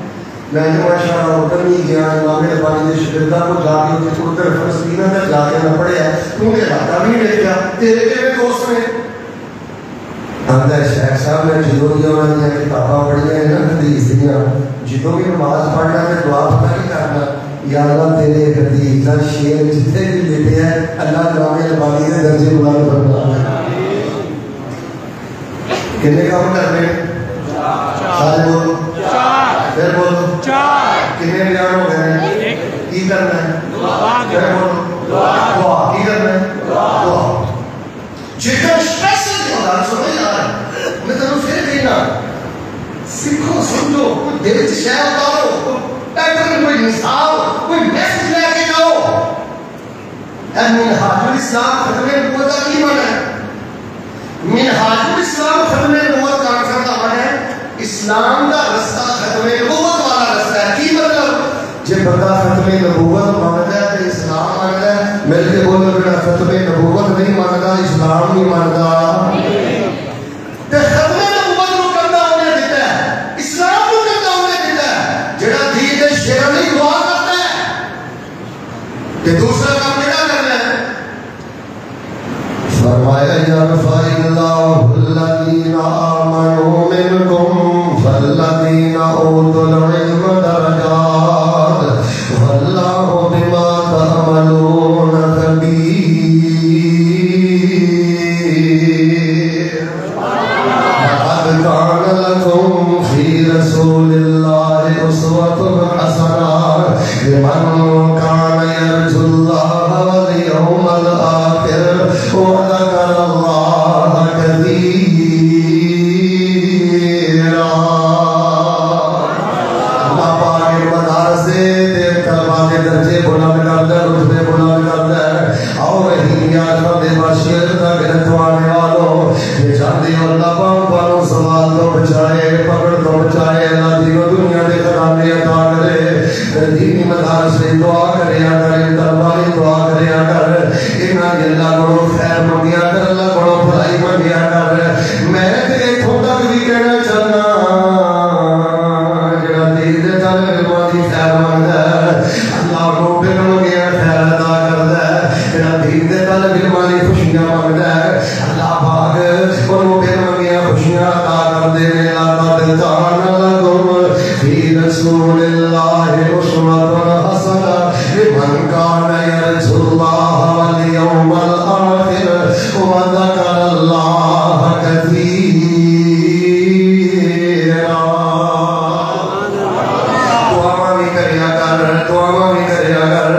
میں نے ماشاءاللہ ادھر نہیں گیا امام ربانی کے شاگرداں کو جا کے ادھر فلسطین میں جا کے نہ پڑھیا تم نے علاقہ بھی نہیں دیکھا تیرے کیویں دوست نے آتا ہے شیخ صاحب نے جدوں بھی انہوں نے کتاباں پڑھیاں ہیں نا حدیث دیاں، جدوں بھی نماز پڑھنا ہے دعا پتہ نہیں کرنا، یا اللہ تیرے حدیث کا شعر جتنے بھی لکھے ہیں اللہ جامع البانی کے درجے بلند فرما۔ کتنے کام کرنے ہیں؟ سارے بولو پھر بولو کتنے بیان ہو گئے ہیں؟ کی کرنا ہے؟ پھر بولو دعا کی کرنا ہے؟ دعا جتنا اسپیشل ہوگا سمجھ آ رہا ہے میں تمہیں پھر کہنا سیکھو سمجھو کوئی دل سے شے اتارو کوئی پیٹرن کوئی مثال کوئی میسج لے کے جاؤ۔ منہاج الاسلام ختم نبوت کا کی معنی ہے؟ منہاج الاسلام ختم نبوت کا معنی ہے اسلام کا رستہ ختم نبوت والا رستہ ہے۔ کی مطلب جب بندہ ختم نبوت مانتا ہے تو اسلام مانتا ہے، مل کے بولو جڑا ختم نبوت نہیں مانتا اسلام نہیں مانتا۔ تے ختم نبوت نو کرنا انہیں دیتا ہے، اسلام نو کرنا انہیں دیتا ہے جڑا دین دے شعر نہیں دعا کرتا ہے۔ تے دوسرا کام کیا کرنا ہے؟ فرمایا یرفع اللہ الذین آمنوا منکم والذین اوتوا العلم درجات واللہ بما تعملون خبیر۔ لقد کان لکم فی رسول اللہ اسوۃ حسنۃ لمن کان یرجو اللہ والیوم الآخر وذکر اللہ کثیرا۔ اللہ پاک مدارس دے طلباء کے درجے بلند کرتا ہے، رتبے بلند کرتا ہے۔ اور رحیم یا رب بشیر تک رکھوانے والوں یہ چاہتے ہو اللہ پاک پانوں سوال تو بچائے، پکڑ تو بچائے، اللہ دین و دنیا دے خزانے عطا کرے۔ دینی مدارس سے دعا کریا کر، طلباء دعا کریا کر، انہاں دی اللہ کو خیر منگیا کر، اللہ کو بھلائی منگیا کر۔ میں تے اتھوں تک بھی کہنا چاہنا جڑا دین دے طالب علماں دی خیر منگدا ہے اللہ کو بن منگیا خیر عطا کردا ہے۔ جڑا دین دے طالب علماں دی خوشیاں منگدا ہے اللہ پاک انہوں بن منگیا خوشیاں عطا کر دے۔ لقد کان لکم فی رسول اللہ اسوۃ حسنۃ لمن کان یرجو اللہ والیوم الآخر وذکر اللہ کثیرا۔ دعاواں بھی کریا کر، دعاواں بھی کریا کر۔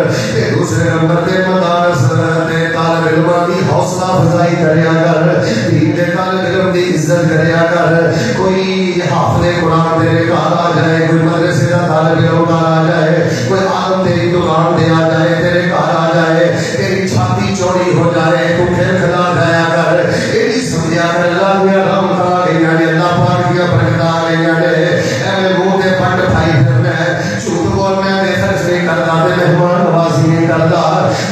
دوسرے نمبر تے مدارس تے طالب علماں دی حوصلہ افزائی کریا کر، دین دے طالب علم دی عزت کریا کر۔ کوئی حافظ قرآن تیرے گھر آ جائے، کوئی مدرسے کا طالب علم گھر آ جائے، کوئی عالم تیری دکان دے آ جائے، تیرے گھر آ جائے، تیری چھاتی چوڑی ہو جائے، تو پھر کھلا جایا کر۔ ایڈی سمجھا کر اللہ دیا رحمت آ گئی نے، اللہ پاک دیا برکت آ گئی نے۔ ایویں منہ تے پٹ پھائی پھرنا ہے، جھوٹ بول میں بے خرچ نہیں کرتا تے مہمان نوازی نہیں کرتا۔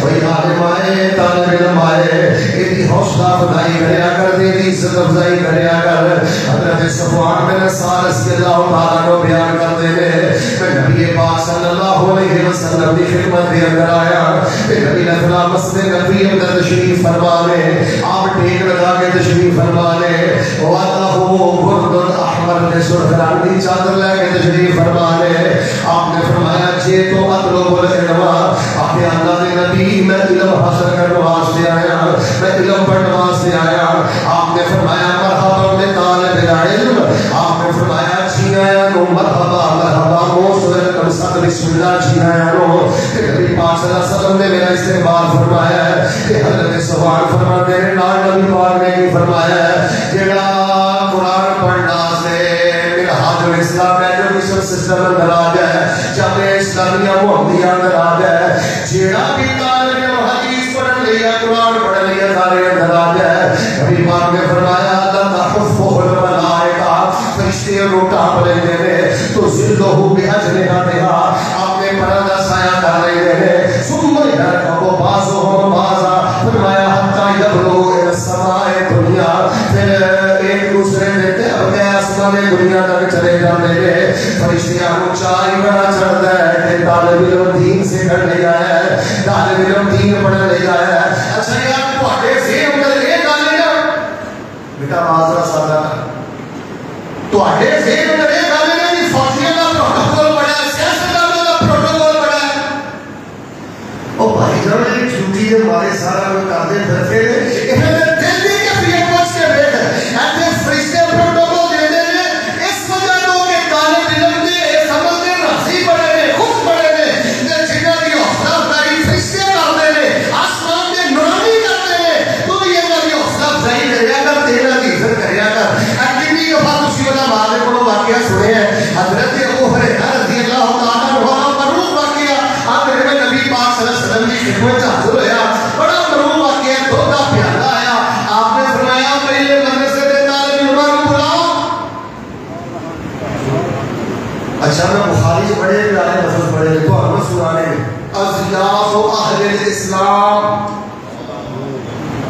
کوئی عالم آئے، طالب علم آئے، ایڈی حوصلہ افزائی کریا کر، ایڈی عزت افزائی کریا کر۔ حضرت صفوان بن عسال رضی اللہ تعالیٰ کو بیان کرتے ہیں کہ نبی پاک صلی اللہ علیہ وسلم کی خدمت کے اندر آیا کہ نبی نے مسجد نبی اندر تشریف فرما لے، آپ ٹیک لگا کے تشریف فرما لے، وَاللَّهُ بُرْدٌ احمر نے سرخ رنگ کی چادر لے کے تشریف فرما لے۔ آپ نے فرمایا جے تو اطلب العلم، آپ نے اللہ کے نبی میں علم حاصل کرنے واسطے آیا، میں علم پڑھنے واسطے آیا۔ آپ نے فرمایا مرحبا میں طالب العلم، آپ نے فرمایا جی آیا نو مرحبا مرحبا موسٹ ویلکم صد بسم اللہ جی آیا نو۔ کہ نبی پاک صلی اللہ علیہ وسلم نے میرا استقبال فرمایا ہے کہ حضرت سوال فرماتے ہیں نال نبی پاک نے کی فرمایا ہے جڑا قرآن پڑھنا سے منہاج الاسلام ایجوکیشن سسٹم اندر آ جائے، جامعہ اسلامیہ محمدیہ اندر آ جائے، جڑا بھی طالب علم حدیث پڑھ لیا قرآن پڑھ لیا سارے اندر آ جائے، نبی پاک نے فرمایا اللہ تحفہ الملائکہ، فرشتے روٹا پلے دے تو ذلہ بأجنحتہا، آپ نے پردہ سایہ کر رہے ہیں، ثم یرکب بعضهم بعضا، فرمایا حتی یبلغ الی السماء دنیا، پھر ایک دوسرے دیتے اپنے آسمان دنیا تک چلے جاتے ہیں۔ فرشتیاں اونچائی بڑا چڑھتا ہے کہ طالب علم دین سے کر لیا ہے، طالب علم دین پڑھ لیا ہے۔ اچھا یار تواڈے ذہن اندر یہ گل ہے بیٹا معذرا سادہ تواڈے ذہن اندر یہ گل ہے کہ فوجیاں دا پروٹوکول بڑا ہے، سیاستداناں دا پروٹوکول بڑا ہے. او بھائی جان یہ جھوٹی دے مارے سارا کوئی کردے پھرتے نے انہاں دے دل دی کیفیت پوچھ کے ویکھ ایتھے فرشتے پروٹوکول دیندے نے اس وجہ تو کہ طالب علم دے سمجھدے راضی بڑے نے خوش بڑے نے تے جنہاں دی حوصلہ افزائی فرشتے کردے نے آسمان دے نورانی کردے نے تو یہ نہ دی حوصلہ افزائی کریا کر تیرا دی عزت کریا کر. کتنی دفعہ تسی علماء دے کولوں واقعہ سنے ہیں حضرت ابو ہریرہ رضی اللہ تعالیٰ عنہ معروف واقعہ آپ میرے نبی پاک صلی اللہ علیہ وسلم کی خدمت میں حاضر ہویا بڑا معروف واقعہ دودھ کا پیالہ آیا آپ نے فرمایا پہلے مدرسے کے طالب علماء کو بلاؤ. اچھا میں بخاری سے بڑے پیارے لفظ پڑھے تو ہم سنانے اضیاف اہل الاسلام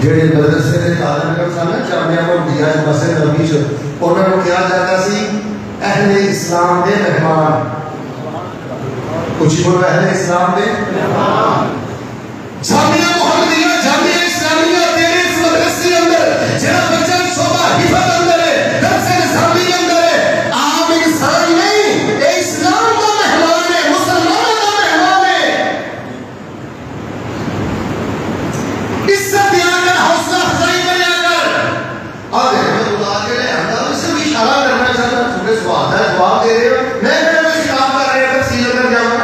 جڑے مدرسے کے طالب علم سن جامعہ محمدیہ مسجد نبی چ انہاں نوں کہا جاتا سی اہل اسلام دے مہمان. کچھ بولو اہل اسلام دے مہمان. جامعہ محمدیہ جامعہ اسلامیہ تیرے اس مدرسے اندر جڑا بچہ شعبہ حفظ اندر ہے درس نظامی اندر ہے عام انسان نہیں اے اسلام کا مہمان ہے مسلمانوں کا مہمان ہے. عزت دیا کر حوصلہ افزائی کریا کر. اور رحمت اللہ کے لیے اندر سے بھی اشارہ کرنا چاہتا ہوں چونکہ سوال ہے جواب دے رہے ہو میں خطاب کر رہے ہیں تفصیل کر جاؤں.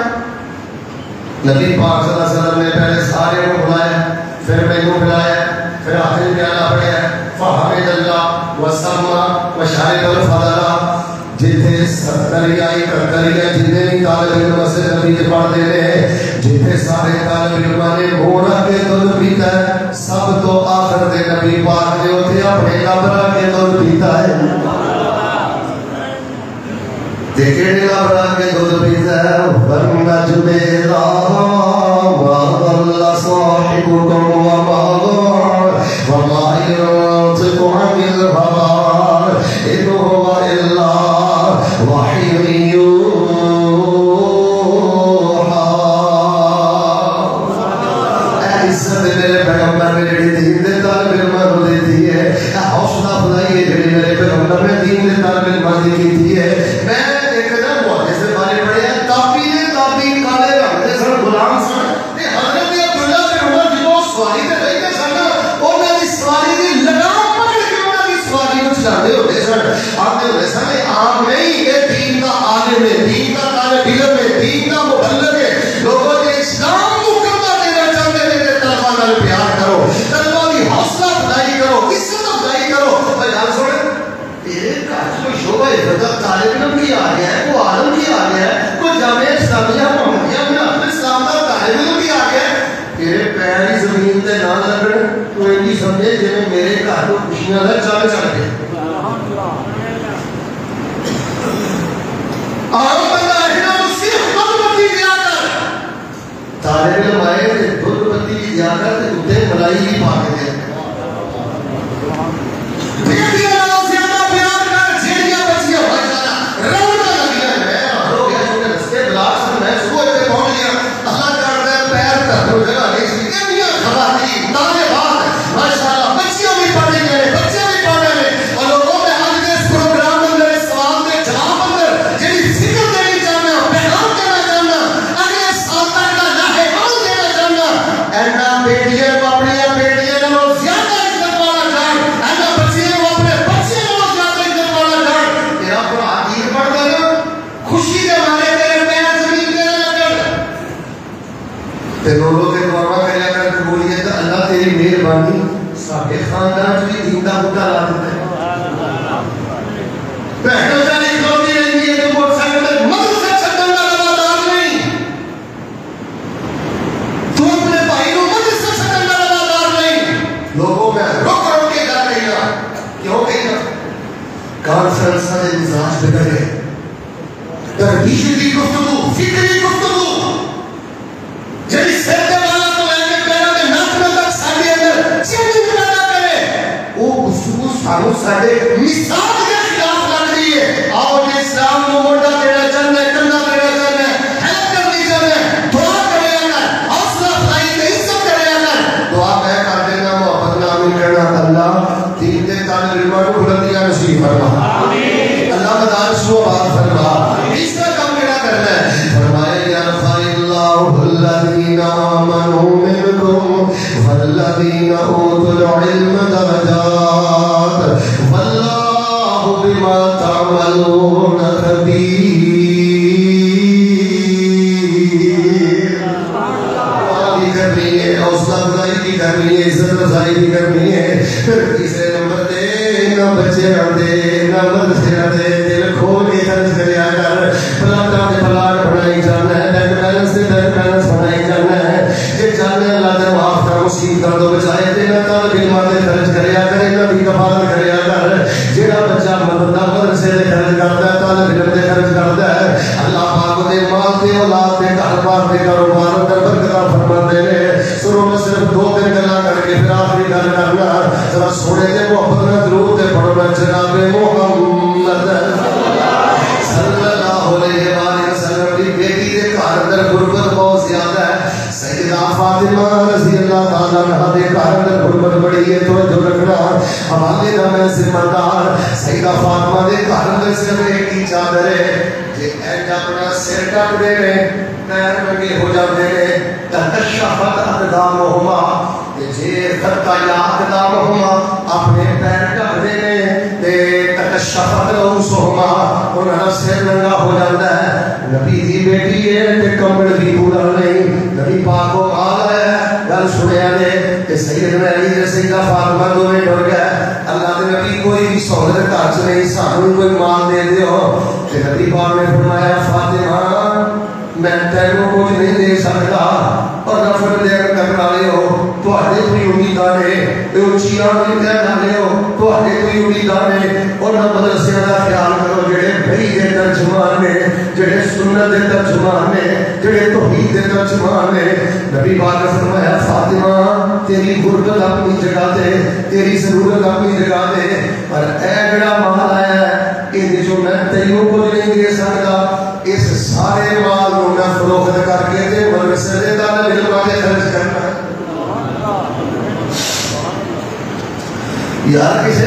نبی پاک صلی اللہ علیہ وسلم نے پہلے سارے کو بلایا پھر میں کو بلایا پھر آخری پیالہ پڑھیا فحمد اللہ وسلم وشارب الفضل جتھے ستری آئی کرتری ہے جتنے بھی طالب علم سے نبی کے پڑھ دے رہے ہیں جتھے سارے طالب علم نے موڑا کے دودھ پیتا ہے سب تو آخر دے نبی پاک نے ہوتے اپنے قبرہ کے دودھ پیتا ہے. دیکھیں قبرہ کے دودھ پیتا ہے وَالنَّجْمِ إِذَا هَوَىٰ مَا ضَلَّ صَاحِبُكُمْ وَمَا غَوَىٰ وَمَا يَنطِقُ عَنِ الْهَوَىٰ إِنْ هُوَ إِلَّا وَحْيٌ يُوحَىٰ. اے عزت میرے پیغمبر نے جڑی دین دے طالب علماں نوں دیتی ہے اے حوصلہ افزائی ہے جڑی میرے پیغمبر نے دین دے طالب علماں دی کیتی ہے. میں ایک دن محدث سے بارے پڑھے ہیں تاپی کالے رنگ دے سن غلام سن تے حضرت عبداللہ بن عمر جدوں سواری تے بیٹھے سن انہاں دی سواری دی لگام پکڑ کے انہاں دی سواری نوں چلاندے ہوندے سن. آندے ہوندے سن عام نہیں اے دین دا عالم ہے دین دا طالب علم ہے دین دا مبلغ ہے لوگوں دے اسلام کو کرنا دینا چاہتے ہیں کہ طلباء نال پیار کرو طلباء دی حوصلہ افزائی کرو عزت افزائی کرو. بھائی گل سن تیرے گھر کوئی شعبہ حفظ طالب علم کی آ گیا ہے کوئی عالم کی آ گیا ہے کوئی جامعہ اسلامیہ محمدیہ میں اپنے اسلام کا طالب علم کی آ گیا ہے تیرے پیر ہی زمین تے نہ لگن تو یہ سمجھے جی میرے گھر کو خوشیاں کا چل چڑھ گئے. عام بندہ ہے صرف دودھ پتی دیا کر طالب علم آئے دودھ پتی دیا کر اتنے ملائی بھی پا کے دیا ساڈے خاندان چ بھی دین دا بوٹا لا دیتا ہے. بہنوں سے کھلوتی رہتی ہے تو موٹر سائیکل تے مدرسے چھڈن دا روادار نہیں. تو اپنے بھائی نوں مدرسے چھڈن دا روادار نہیں. لوگوں میں رک کے گل کہنا کیوں کہنا کانفرنس دے مزاج بگڑ گئے. تردید کی گفتگو فکری گفتگو جڑی سر دے والا تو لے کے پیروں دے ناخن تک ساڈے اندر سانو ساڈے مثال کے خلاف لگ رہی ہے. آؤ جی اسلام کو موٹا دینا چاہنا ہے کندھا دینا چاہنا ہے ہیلپ کرنی چاہنا ہے دعا کرے اگر حوصلہ افزائی تے عزت کرے اگر دعا میں کر دینا محبت نامی کہنا اللہ دین دے طالب علماں ہی کرنی ہے. پھر تیسرے نمبر تے نہ بچے آتے نہ مدرسے آتے دل کھول کے خرچ کریا کر. پلاٹاں دے پلاٹ بنائی جانا ہے, بینک بیلنس دے بینک بیلنس بنائی جانا ہے. جے جانے اللہ دے معاف کر مصیبتاں تو بچائے تے نہ طالب علماں دے خرچ کریا کر, انہاں دی کفالت کریا کر. جیڑا بچہ مدرسے دے خرچ کردا ہے, طالب علم دے خرچ کردا ہے, اللہ پاک دے مال تے اولاد تے گھر بار دے کاروبار اندر برکت فرماندے نے. سنو میں صرف دو تین گلاں کر کے پھر آخری گل کرنا. ذرا سونے تے محبت نال درود تے پڑھنا جناب محمد صلی اللہ علیہ وآلہ وسلم دی بیٹی دے گھر اندر غربت بہت زیادہ ہے. سیدہ فاطمہ رضی اللہ تعالی عنہا دے گھر اندر غربت بڑی ہے. توجہ رکھنا, حوالے دا میں ذمہ دار. سیدہ فاطمہ دے گھر اندر صرف ایک ہی چادر ہے, جے اینج اپنا سر ڈھک دے نے پیر ننگے ہو جاندے نے. تکشفت اقدامہما, جے خطایا اقدامہما اپنے پیر ڈھک دے نے تے تکشفت رؤسہما انہاں دا سر ننگا ہو جاندا ہے. نبی دی بیٹی ہے تے کمبل بھی پورا نہیں. نبی پاک کو آل ہے گل سنیا نے کہ سیدنا علی تے سیدہ فاطمہ دوویں ڈر گئے. اللہ دے نبی کوئی بھی سہولت گھر چ نہیں, سانوں کوئی مال دے دیو. تے نبی پاک نے فرمایا فاطمہ میں تینوں کچھ نہیں دے سکتا, اور نفر دے کرنے والے ہو تواڈے کوئی امیداں نے, تے اونچیاں نہیں کہن والے ہو تواڈے کوئی امیداں نے. اور مدرسے دا خیال کرو جڑے بھئی دے ترجمان نے, جڑے سنت دے ترجمان نے, جڑے توحید دے ترجمان نے. نبی پاک نے فرمایا فاطمہ تیری غربت اپنی جگہ تے, تیری ضرورت اپنی جگہ تے, پر اے جڑا مال آیا ہے اے جو میں تینوں کچھ نہیں دے سکتا, اس سارے مال کو میں فروخت کر کے تے مدرسے دے طالب علماں دے خرچ کرنا ہے. یار کسی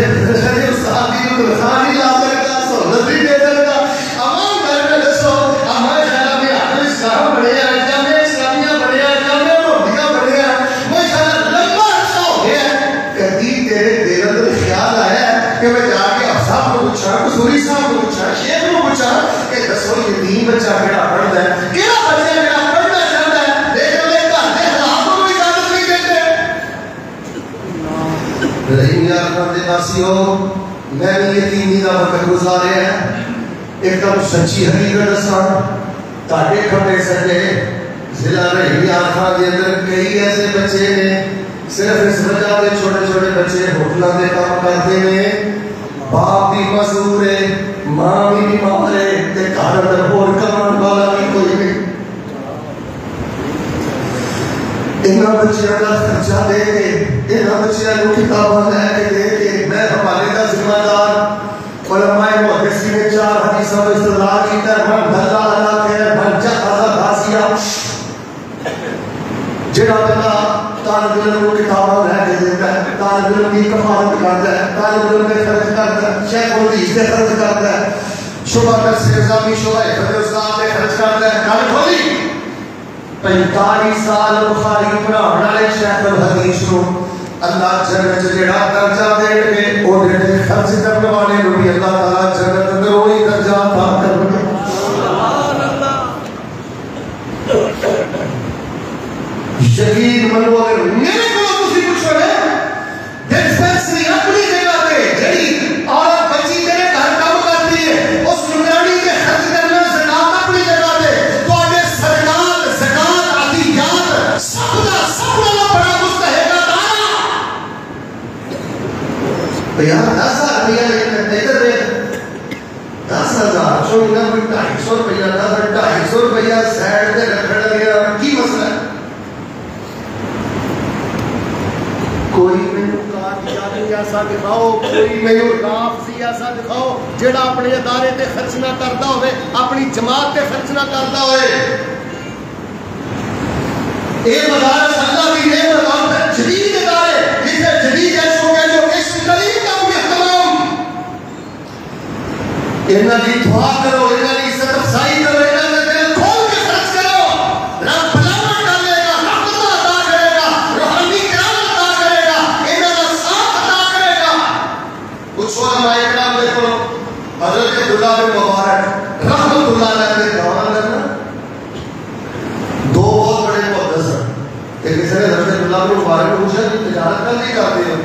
استاد کی تنخواہ نہیں لا سکتا, سہولت نہیں دے سکتا. عوام گھر میں دسو ہمارے خیال میں حافظ اسلام بڑے ہیں, جامع اسلامیہ بڑے ہیں, جامع روحیہ بڑے ہیں, میں خیال لمبا عرصہ ہو گیا ہے. کبھی تیرے دل اندر خیال آیا ہے کہ میں جا کے افسر کو پوچھا, قصوری صاحب کو پوچھا, شیخ کو پوچھا کہ دسو یتیم بچہ کیڑا پڑھدا ہے, کیڑا بچہ کیڑا پڑھنا چاہتا ہے, لیکن وہ گھر دے حالات کو کوئی اجازت نہیں دیتے. میں نے یتیمی کا وقت گزاریا ہے. ایک دم سچی حقیقت دساں, تاڈے کھبے سجے ضلع رحیمی آخان کے اندر کئی ایسے بچے نے صرف اس وجہ سے چھوٹے چھوٹے بچے ہوٹلوں کے کام کرتے ہیں, باپ بھی مزدور ہے, ماں بھی بیمار ہے, تے گھر اندر ہور کمان والا بھی کوئی نہیں. انہاں بچیاں کا خرچہ دے کے, انہاں بچیاں کو کتاباں لے کے دے کے میں حوالے کا ذمہ دار. علماء محدثین نے 4 حدیثوں میں استدلال کیتا ہے, من دل علی خیر من جہز غازیہ. جڑا بندہ طالب علم کو کتاباں لے کے دیتا ہے, طالب علم کی کفالت کرتا ہے, طالب علم پہ خرچ کرتا ہے, شیخ الحدیث پہ خرچ کرتا ہے, شعبہ تفسیر نظامی شعبہ حفظ استاد پہ خرچ کرتا ہے. گل کھولی 45 سال بخاری پڑھانے والے شیخ الحدیث کو اللہ جنت جڑا درجہ دے کے او دے خرچ کرنے والے نو بھی اللہ تعالی جنت اندر وہی درجہ عطا کرے. سبحان اللہ. یقین منو اگر میرے کو تسی پوچھو نا ڈسپینسری اپنی جگہ تے جڑی عورت بچی تیرے گھر کام کرتی ہے اس نگرانی تے خرچ کرنا زکات اپنی جگہ تے تواڈے سرکار زکات عطیات سب دا بڑا مستحق ہے. یار 10,000 روپیہ ادھر دیکھ, 10,000 چونا کوئی 250 روپیہ, 250 روپیہ سائڈ تے رکھنا گیا, کی مسئلہ ہے؟ کوئی مینو کامیابی ایسا دکھاؤ, کوئی مینو لافظی ایسا دکھاؤ جڑا اپنے ادارے تے خرچ نہ کرتا ہوئے, اپنی جماعت تے خرچ نہ کرتا ہوئے. ایک مدارس اللہ کی نعمت اور جدید ادارے جسے جدید ایسوں کے جو اس قریب کا احترام, انہاں کی دعا کرو, انہاں کی عزت افزائی کرو, انہاں کا دل کھول کے خرچ کرو. رب بلاوا ڈالے گا, رحمت عطا کرے گا, روحانی کرامت عطا کرے گا, انہاں کا ساتھ عطا کرے گا. کچھ علماء کرام دیکھو, حضرت عبداللہ بن مبارک رحمت اللہ علیہ کے گواہ کرنا, دو بہت بڑے محدث ہیں. ایک کسی نے حضرت عبداللہ جناب کو مبارک پوچھا کہ تجارت کر نہیں کرتے ہو؟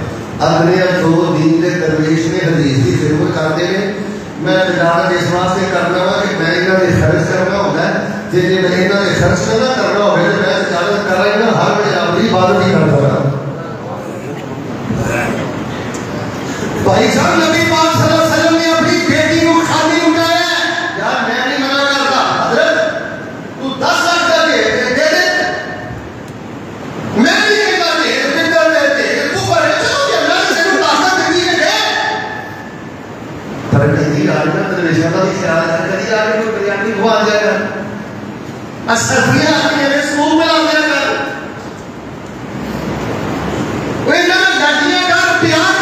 اگلے دو دین کے درویش نے حدیث کی خدمت کرتے ہیں میں تجارت اس واسطے کرنا وا کہ میں یہاں سے خرچ کرنا ہوتا ہے جی میں یہاں سے خرچ نہ کرنا ہو تو میں تجارت کر رہا ہوں ہر ویلے اپنی عبادت ہی کرتا رہا. بھائی صاحب نبی پاک صلی اللہ علیہ وسلم نے اپنی بیٹی کو خالی اٹھایا یار میں نہیں منع کرتا حضرت تو 10 لاکھ کا دے دے میں نہیں کہتا دے تو پر چلو کہ اللہ سے کو طاقت دی ہے پر کہیں آج کا درویشہ کا بھی خیال ہے کہیں آگے کوئی بریانی ہوا جائے گا اسفیہ میرے سکول میں آ جائے گا کوئی نہ گاڑیاں کر پیار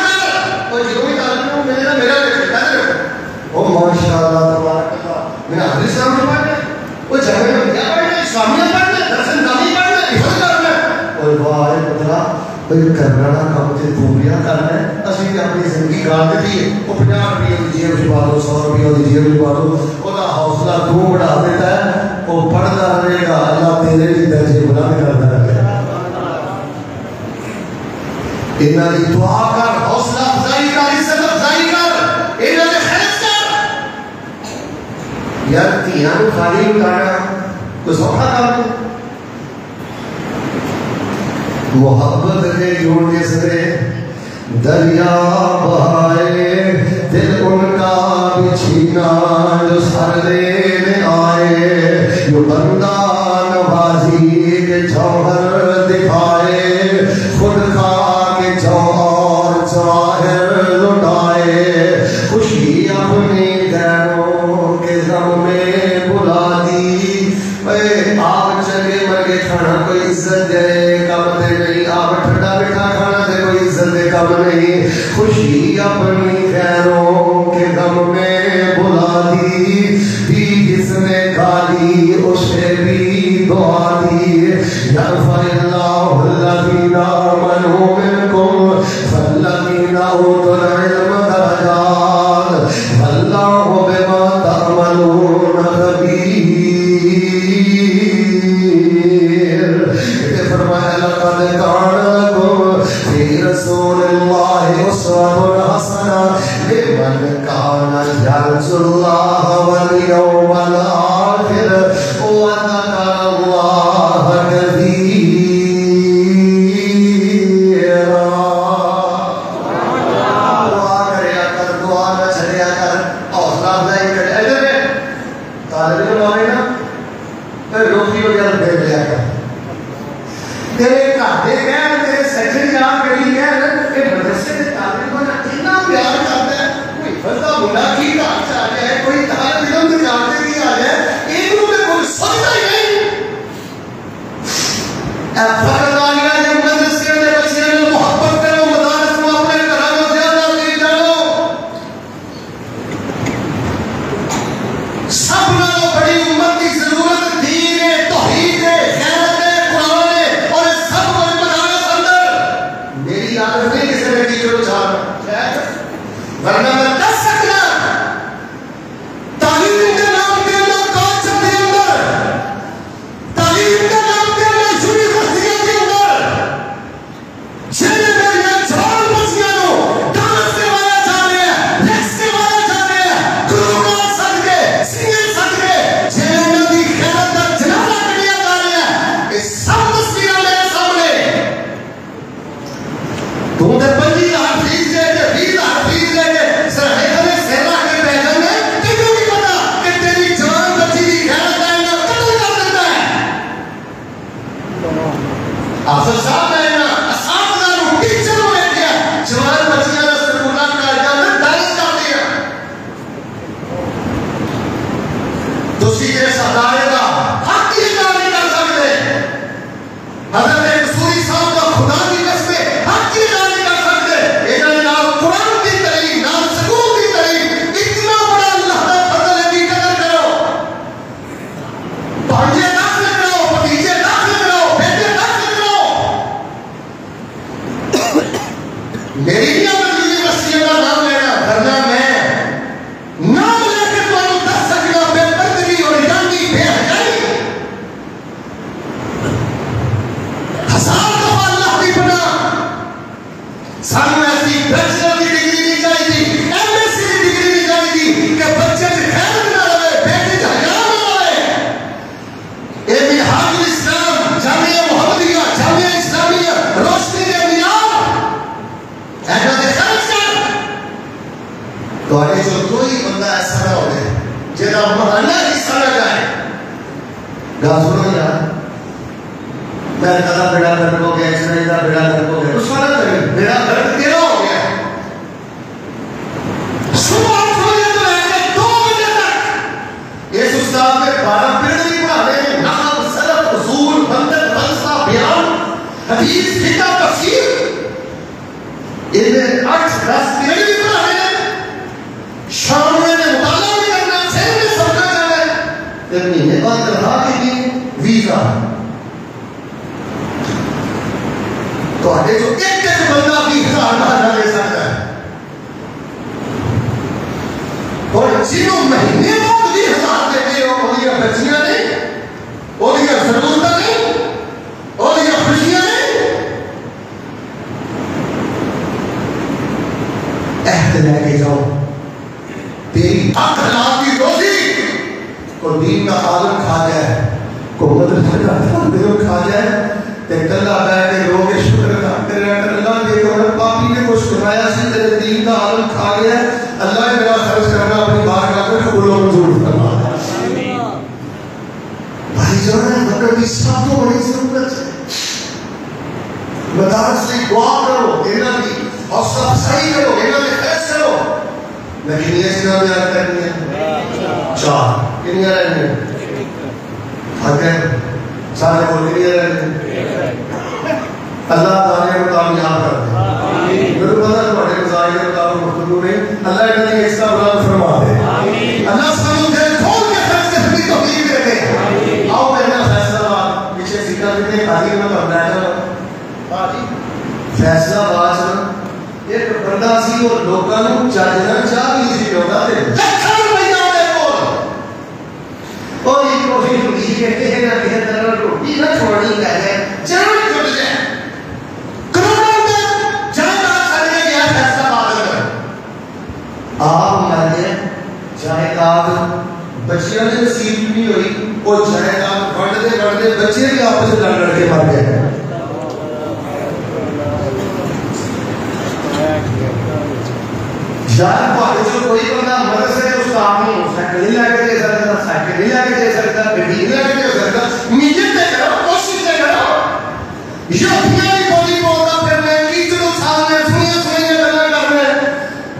ماشاءاللہ تبارک اللہ میں حدیث سے پڑھنا وہ جگہ میں کیا پڑھنا اسلامیہ پڑھنا درسن نامی پڑھنا حفظ کرنا اور واہ پتلا کوئی کرنا کام تے پوریا کرنا ہے اسی نے اپنی زندگی گار دی ہے وہ 50 روپے دی جیب وچ پا دو 100 روپے دی جیب وچ پا دو او دا حوصلہ تو بڑھا دیتا ہے وہ پڑھتا رہے گا اللہ تیرے بھی درجے بلند کرتا رہے گا. انہاں دی دعا کر حوصلہ افزائی کر عزت افزائی کر انہاں دے یار تیاں کو خالی اٹھانا تو سوکھا کام ہے. محبت کے یوں جس نے دریا بہائے دل ان کا بچھینا جو سر لینے آئے جو بندہ نوازی کے جوہر دکھائے خود کھا کے جوہر ظاہر لٹائے خوشی اپنی غیروں کے غم میں بلا دی آپ چلے مرگے کھانا کوئی عزت دے کم دے نہیں آپ ٹھنڈا بیٹھا کھانا دے کوئی عزت دے کم نہیں خوشی اپنی غیروں کے غم میں بلا دی بھی جس نے کھالی اسے بھی دعا دی یرفع اللہ الذین آمنوا منکم والذین اوتوا العلم درجات واللہ بما تعملون خبیر. فرمایا لقد کان لکم فی رسول اللہ اسوۃ حسنہ لمن کان یرجو اللہ والیوم الآخر وذکر اللہ کثیرا. دعا کریا کر دعا نہ چھڑیا کر حوصلہ افزائی کر. ادھر طالب علم ہوئے نا پھر روکی ہو جائے دے لیا کر تیرے گھر کہن تیرے سیکٹری جان کری کہن کہ مدرسے کے طالب علم اتنا پیار کرتا ہے کوئی فضا بنا کی گھر سے آ جائے کوئی طالب علم سے جانتے کی آ جائے ایک روپ میں کوئی سوچتا ہی نہیں. فرق آ گیا جب مدرسے میں بچے میں محبت کرو مدارس کو اپنے گھروں زیادہ لے جاؤ. سب نالوں بڑی امت کی ضرورت دین ہے توحید ہے غیرت ہے قرآن ہے اور سب کو مدارس اندر میری عادت نہیں کسی نے ٹیچر کو چھاڑنا ورنہ میں دس سکنا تعلیم کا نام دینا کانسپٹ کے اندر تعلیم کا نام دینا یونیورسٹیوں کے اندر جنہیں میرے جوان بچیاں نو ڈانس کے والا جا رہے ہیں لیکس کے والا جا رہے ہیں گروکار صدقے سنگر صدقے جنہیں انہوں دی خیرت کا جنازہ کڑیا جا رہے ہیں اس سب مسئلہ میرے سامنے تو تے 25,000 فیس دے کے 20,000 فیس دے کے سرحیدہ میں سیرہ کے پہلے میں کیوں نہیں پتا کہ تیری جوان بچی کی خیرت کا انہوں قتل کر دیتا ہے. افضل صاحب نے نا اساتذہ نو ٹیچر نو لے گیا جوان بچیاں نے سکولہ کر جانا ڈائس کر دیا دوسری کے سردارے کا حق کی اجازت نہیں کر سکتے. حضرت قصوری صاحب کا خدا کی قسم حق کی اجازت نہیں کر سکتے. انہوں نے نام قرآن کی تعلیم نام سکول کی تعلیم اتنا بڑا اللہ کا فضل ہے کی قدر کرو. بھانجے داخل کرو بھتیجے داخل کرو بیٹے داخل کرو. میری نہیں اپنی یونیورسٹیوں کا نام لینا کرنا میں نام لے کے تمہیں 10 سکنا بے پردگی اور یعنی بے حیائی 1000 دفعہ اللہ کی جی بیچلر کی ڈگری نہیں چاہیے، ایم ایس سی کی ڈگری نہیں چاہیے کہ بچے سے خیر نہ رہے، بیٹے سے حیا نہ رہے۔ اے منہاج الاسلام، جامعہ محمدیہ، جامعہ اسلامیہ، روشنی کے مینار، ایسا دے خرچ کر تو آگے جو کوئی بندہ ایسا نہ ہوئے جیدہ محلہ حصہ نہ جائے۔ گا سنو یار، میں نے کہا بیڑا گھر کو گیا، اس نے کہا بیڑا گھر کو گیا، اس والا کریں بیڑا گھر تیرا ہو گیا۔ صبح سوئے تو رہتے 2 بجے تک اس استاد میں 12 پیریڈ بھی پڑھانے ہیں، نحو، صرف، اصول، منطق، فلسفہ، بیان، حدیث، فقہ، تفسیر، ان میں 8-10 پیریڈ بھی پڑھانے ہیں، شام میں مطالعہ بھی کرنا، شہر میں سمجھا جانا ہے، پھر مہینے بعد تنخواہ کی ویزا۔ تو آگے جو ایک بندہ 20,000 نہ لے سکتا ہے، اور جنہوں مہینے بعد 20,000 دیتے ہو، وہ یہ بچیاں نہیں، وہ یہ ضرورتیں نہیں، وہ یہ خوشیاں نہیں۔ عہد لے کے جاؤ، تیری حق حلال کی روزی کو دین کا عالم کھا جائے، کو مدرسہ کا دل کھا جائے، تے کلا بیٹھ کے لوگ شکر کرتے رہے، اللہ دے اور پاپی نے کچھ کمایا سی، تیرے دین کا عالم کھا گیا، اللہ نے میرا خرچ کرنا اپنی بارگاہ میں قبول و منظور فرما دے۔ بھائی جان، مگر بھی سب کو بڑی ضرورت ہے۔ مدارس سے دعا کرو، انہاں کی حوصلہ افزائی کرو، انہاں میں خیز کرو، لیکن یہ سنا بھی آتا نہیں ہے۔ 4 کنیا رہنے اگر سارے کو کنیا رہنے، اللہ تعالیٰ کو کامیاب کر دے۔ میرے پتہ تھوڑے مظاہرے مطابق گفتگو میں اللہ انہوں نے ایک سا بلند فرما دے، اللہ سب دل کھول کے خرچ سے بھی توفیق دے دے۔ آؤ پہلا فیصلہ آباد پیچھے سیکھا دیتے حاضر میں کرنا ہے، فیصلہ آباد ایک بندہ سی اور لوگوں نے چاہنا چاہ بھی سی ہوتا تھے لکھاں روپیہ دے اور یہ کوشش ہوئی کہ کہے نہ کہے طرح روٹی نہ چھوڑنی چاہیے، جان چھوڑ جائے کروڑوں میں جائیداد چھڑنے گیا فیصلہ آباد میں۔ آپ مانے جائیداد بچیاں نے نصیب نہیں ہوئی، وہ جائیداد بڑھتے بچے بھی آپس سے لڑ کے مر گئے۔ جان پاڑے جو کوئی بندہ مدرسے استاد نہیں سائیکل نہیں لے کے دے سکتا، سائیکل نہیں لے کے دے سکتا، گڈی نہیں لے کے دے سکتا، محنت سے کرو، کوشش سے کرو۔ یوتیاں ہی بولی بولتا پھرنا ہے، ٹیچروں سامنے سنیے گلا کرنا ہے،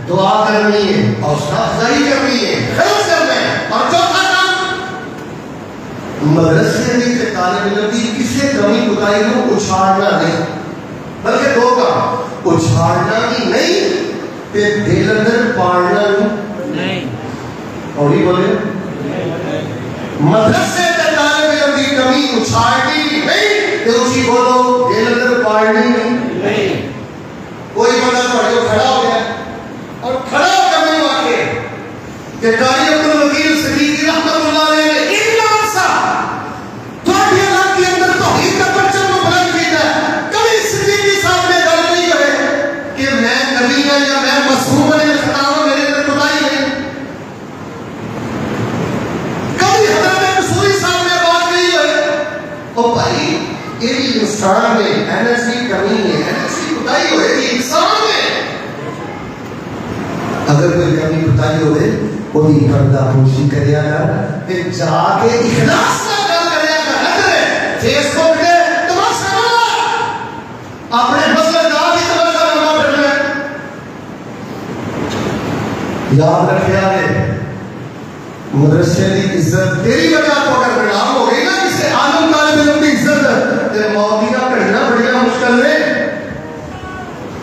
دعا کرنی ہے، حوصلہ افزائی کرنی ہے، خرچ کرنا ہے۔ اور چوتھا کام، مدرسے میں سے طالب علم کی کسی کمی کوتاہی کو اچھالنا نہیں، بلکہ 2 کام، اچھالنا بھی نہیں تے دل اندر پاڑنا نہیں، اور ہی بولے مدرسے تے طالب علم کی کمی اچھالنی نہیں تے اسی بولو دل اندر پاڑنی نہیں۔ کوئی بندہ تھوڑے کو کھڑا ہو گیا اور کھڑا ہو کے میں واقع کہ قاری عبدالوکیل صدیقی رحمت اللہ علیہ نے اتنا سا تھوڑی اللہ کے اندر توحید کا پرچم کو بلند کیا ہے، کبھی صدیقی صاحب نے گل نہیں کرے کہ میں نبی ہوں یا میں معصوم نے خطاب ہوں، میرے اندر خدائی نہیں۔ کبھی حضرت قصوری صاحب نے بات نہیں ہوئے، او بھائی یہ بھی انسان ہے، اینس کی کمی ہے، اینس کی خدائی ہوئے، یہ انسان ہے۔ اگر کوئی کمی خدائی ہوئے وہی پردہ پوشی کریا کر، پھر جا کے اخلاص نہ گل کریا کر، نہ کرے فیس بک پہ تماشا نہ اپنے مسئلہ جا کے تماشا نہ پھرنا ہے۔ یاد رکھیا ہے مدرسے کی عزت تیری وجہ تو اگر بڑھام ہو گئی نا کسی عالم طالب علم کی عزت تے موتیاں کڑھنا بڑیا مشکل نے۔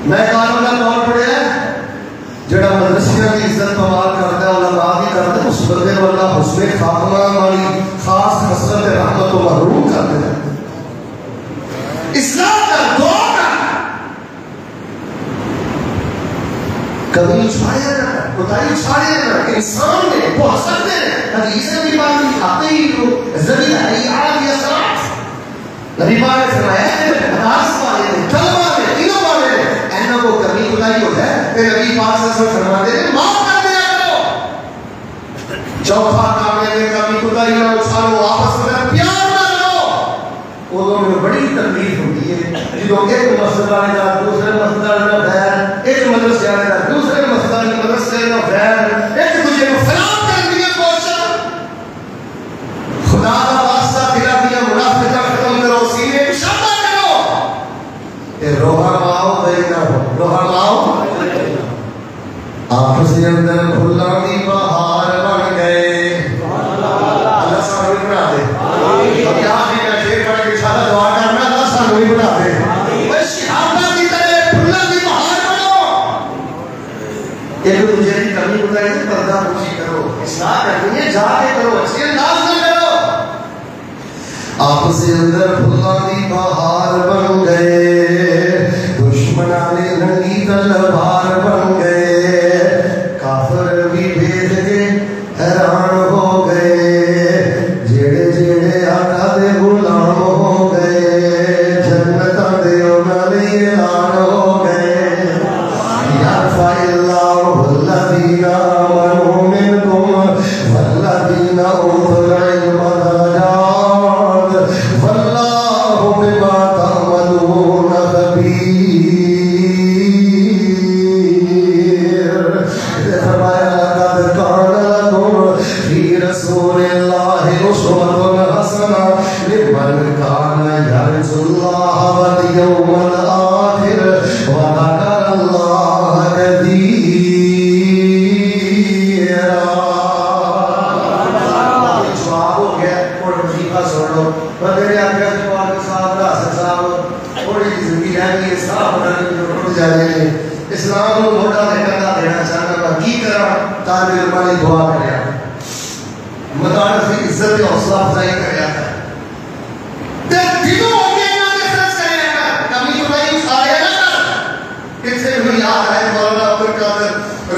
میں کاروں کا دور پڑیا جڑا مدرسے کی عزت پمال کرتا ہے، علماء بھی کرتا ہے، اس بندے والا حسن خاتمہ والی خاص حسرت رحمت و محروم کر دیتا ہے۔ اسلام کا دعا کا کبھی چھاڑیا نہ خدائی چھاڑیا نہ، انسان نے بہت سکتے ہیں، حدیث میں بھی بات نہیں آتے ہی جو زمین ہے آج یا ساتھ نبی پاک نے فرمایا ہے مدارس والے نے، طلبہ نے، علم والے نے، اینہ جب وہ کمی خدائی ہو جائے تو نبی پاک صلی اللہ علیہ وسلم فرماتے ہیں معاف کر دیا کرو. چوتھا کام ہے کمی خدائی نہ اچھالو, آپس میں پیار نہ کرو. وہ میں بڑی تکلیف ہوتی ہے جب ایک مسجد والے کا دوسرے مسجد والے کا غیر, ایک مدرسے والے کا دوسرے مسجد والے مدرسے کا غیر, ایک دوسرے کو فلان کر دیا کوشش. خدا کا واسطہ دلا دیا منافقت ختم کرو, سینے کی شامہ کرو. اے روحا ماؤ دینا روحا ماؤ آپس کے اندر کھلا دی بہار بن گئے. اللہ سانو بھی بنا دے. اب یہاں بھی میں شیر پڑھ کے انشاءاللہ دعا کرنا, اللہ سانو بھی بنا دے. شہادت کی طرح کھلا دی بہار بنو. ایک دوسرے کی کمی بتائی تو پردہ پوشی کرو, اصلاح کرنی ہے جا کے کرو, اچھے انداز نہ کرو. آپ سے اندر کھلا دی بہار بن گئے, دشمنان ننگی تلوار بن گئے. کافر بھی بھیج کے حیران ہو گئے, جیڑے جیڑے آقا دے غلام ہو گئے, جنتاں دے انہاں لئی اعلان ہو گئے. یرفع اللہ الذین آمنوا منکم والذین اوتوا العلم درجات واللہ بما تعملون خبیر. فرمایا لقد کان لکم فی رسول اللہ اسوۃ حسنہ لمن کان یرجو اللہ والیوم الآخر وذکر اللہ کثیرا. جواب ہو گیا اور وظیفہ سن لو. میرے آقا پاک صاحب حسن صاحب تھوڑی زندگی رہ گئی, صاحب ہونا ٹوٹ جانے نے. اسلام کو موٹا دینا دینا چاہتا میں کی کرا طالب علمانی دعا کریا, مدارس کی عزت و حوصلہ افزائی کریا ہے. دلوں ہو کے انہوں نے خرچ کریا ہے, کمی خدائی اٹھایا نہ. کسی بھی یاد ہے مولانا عبدالقادر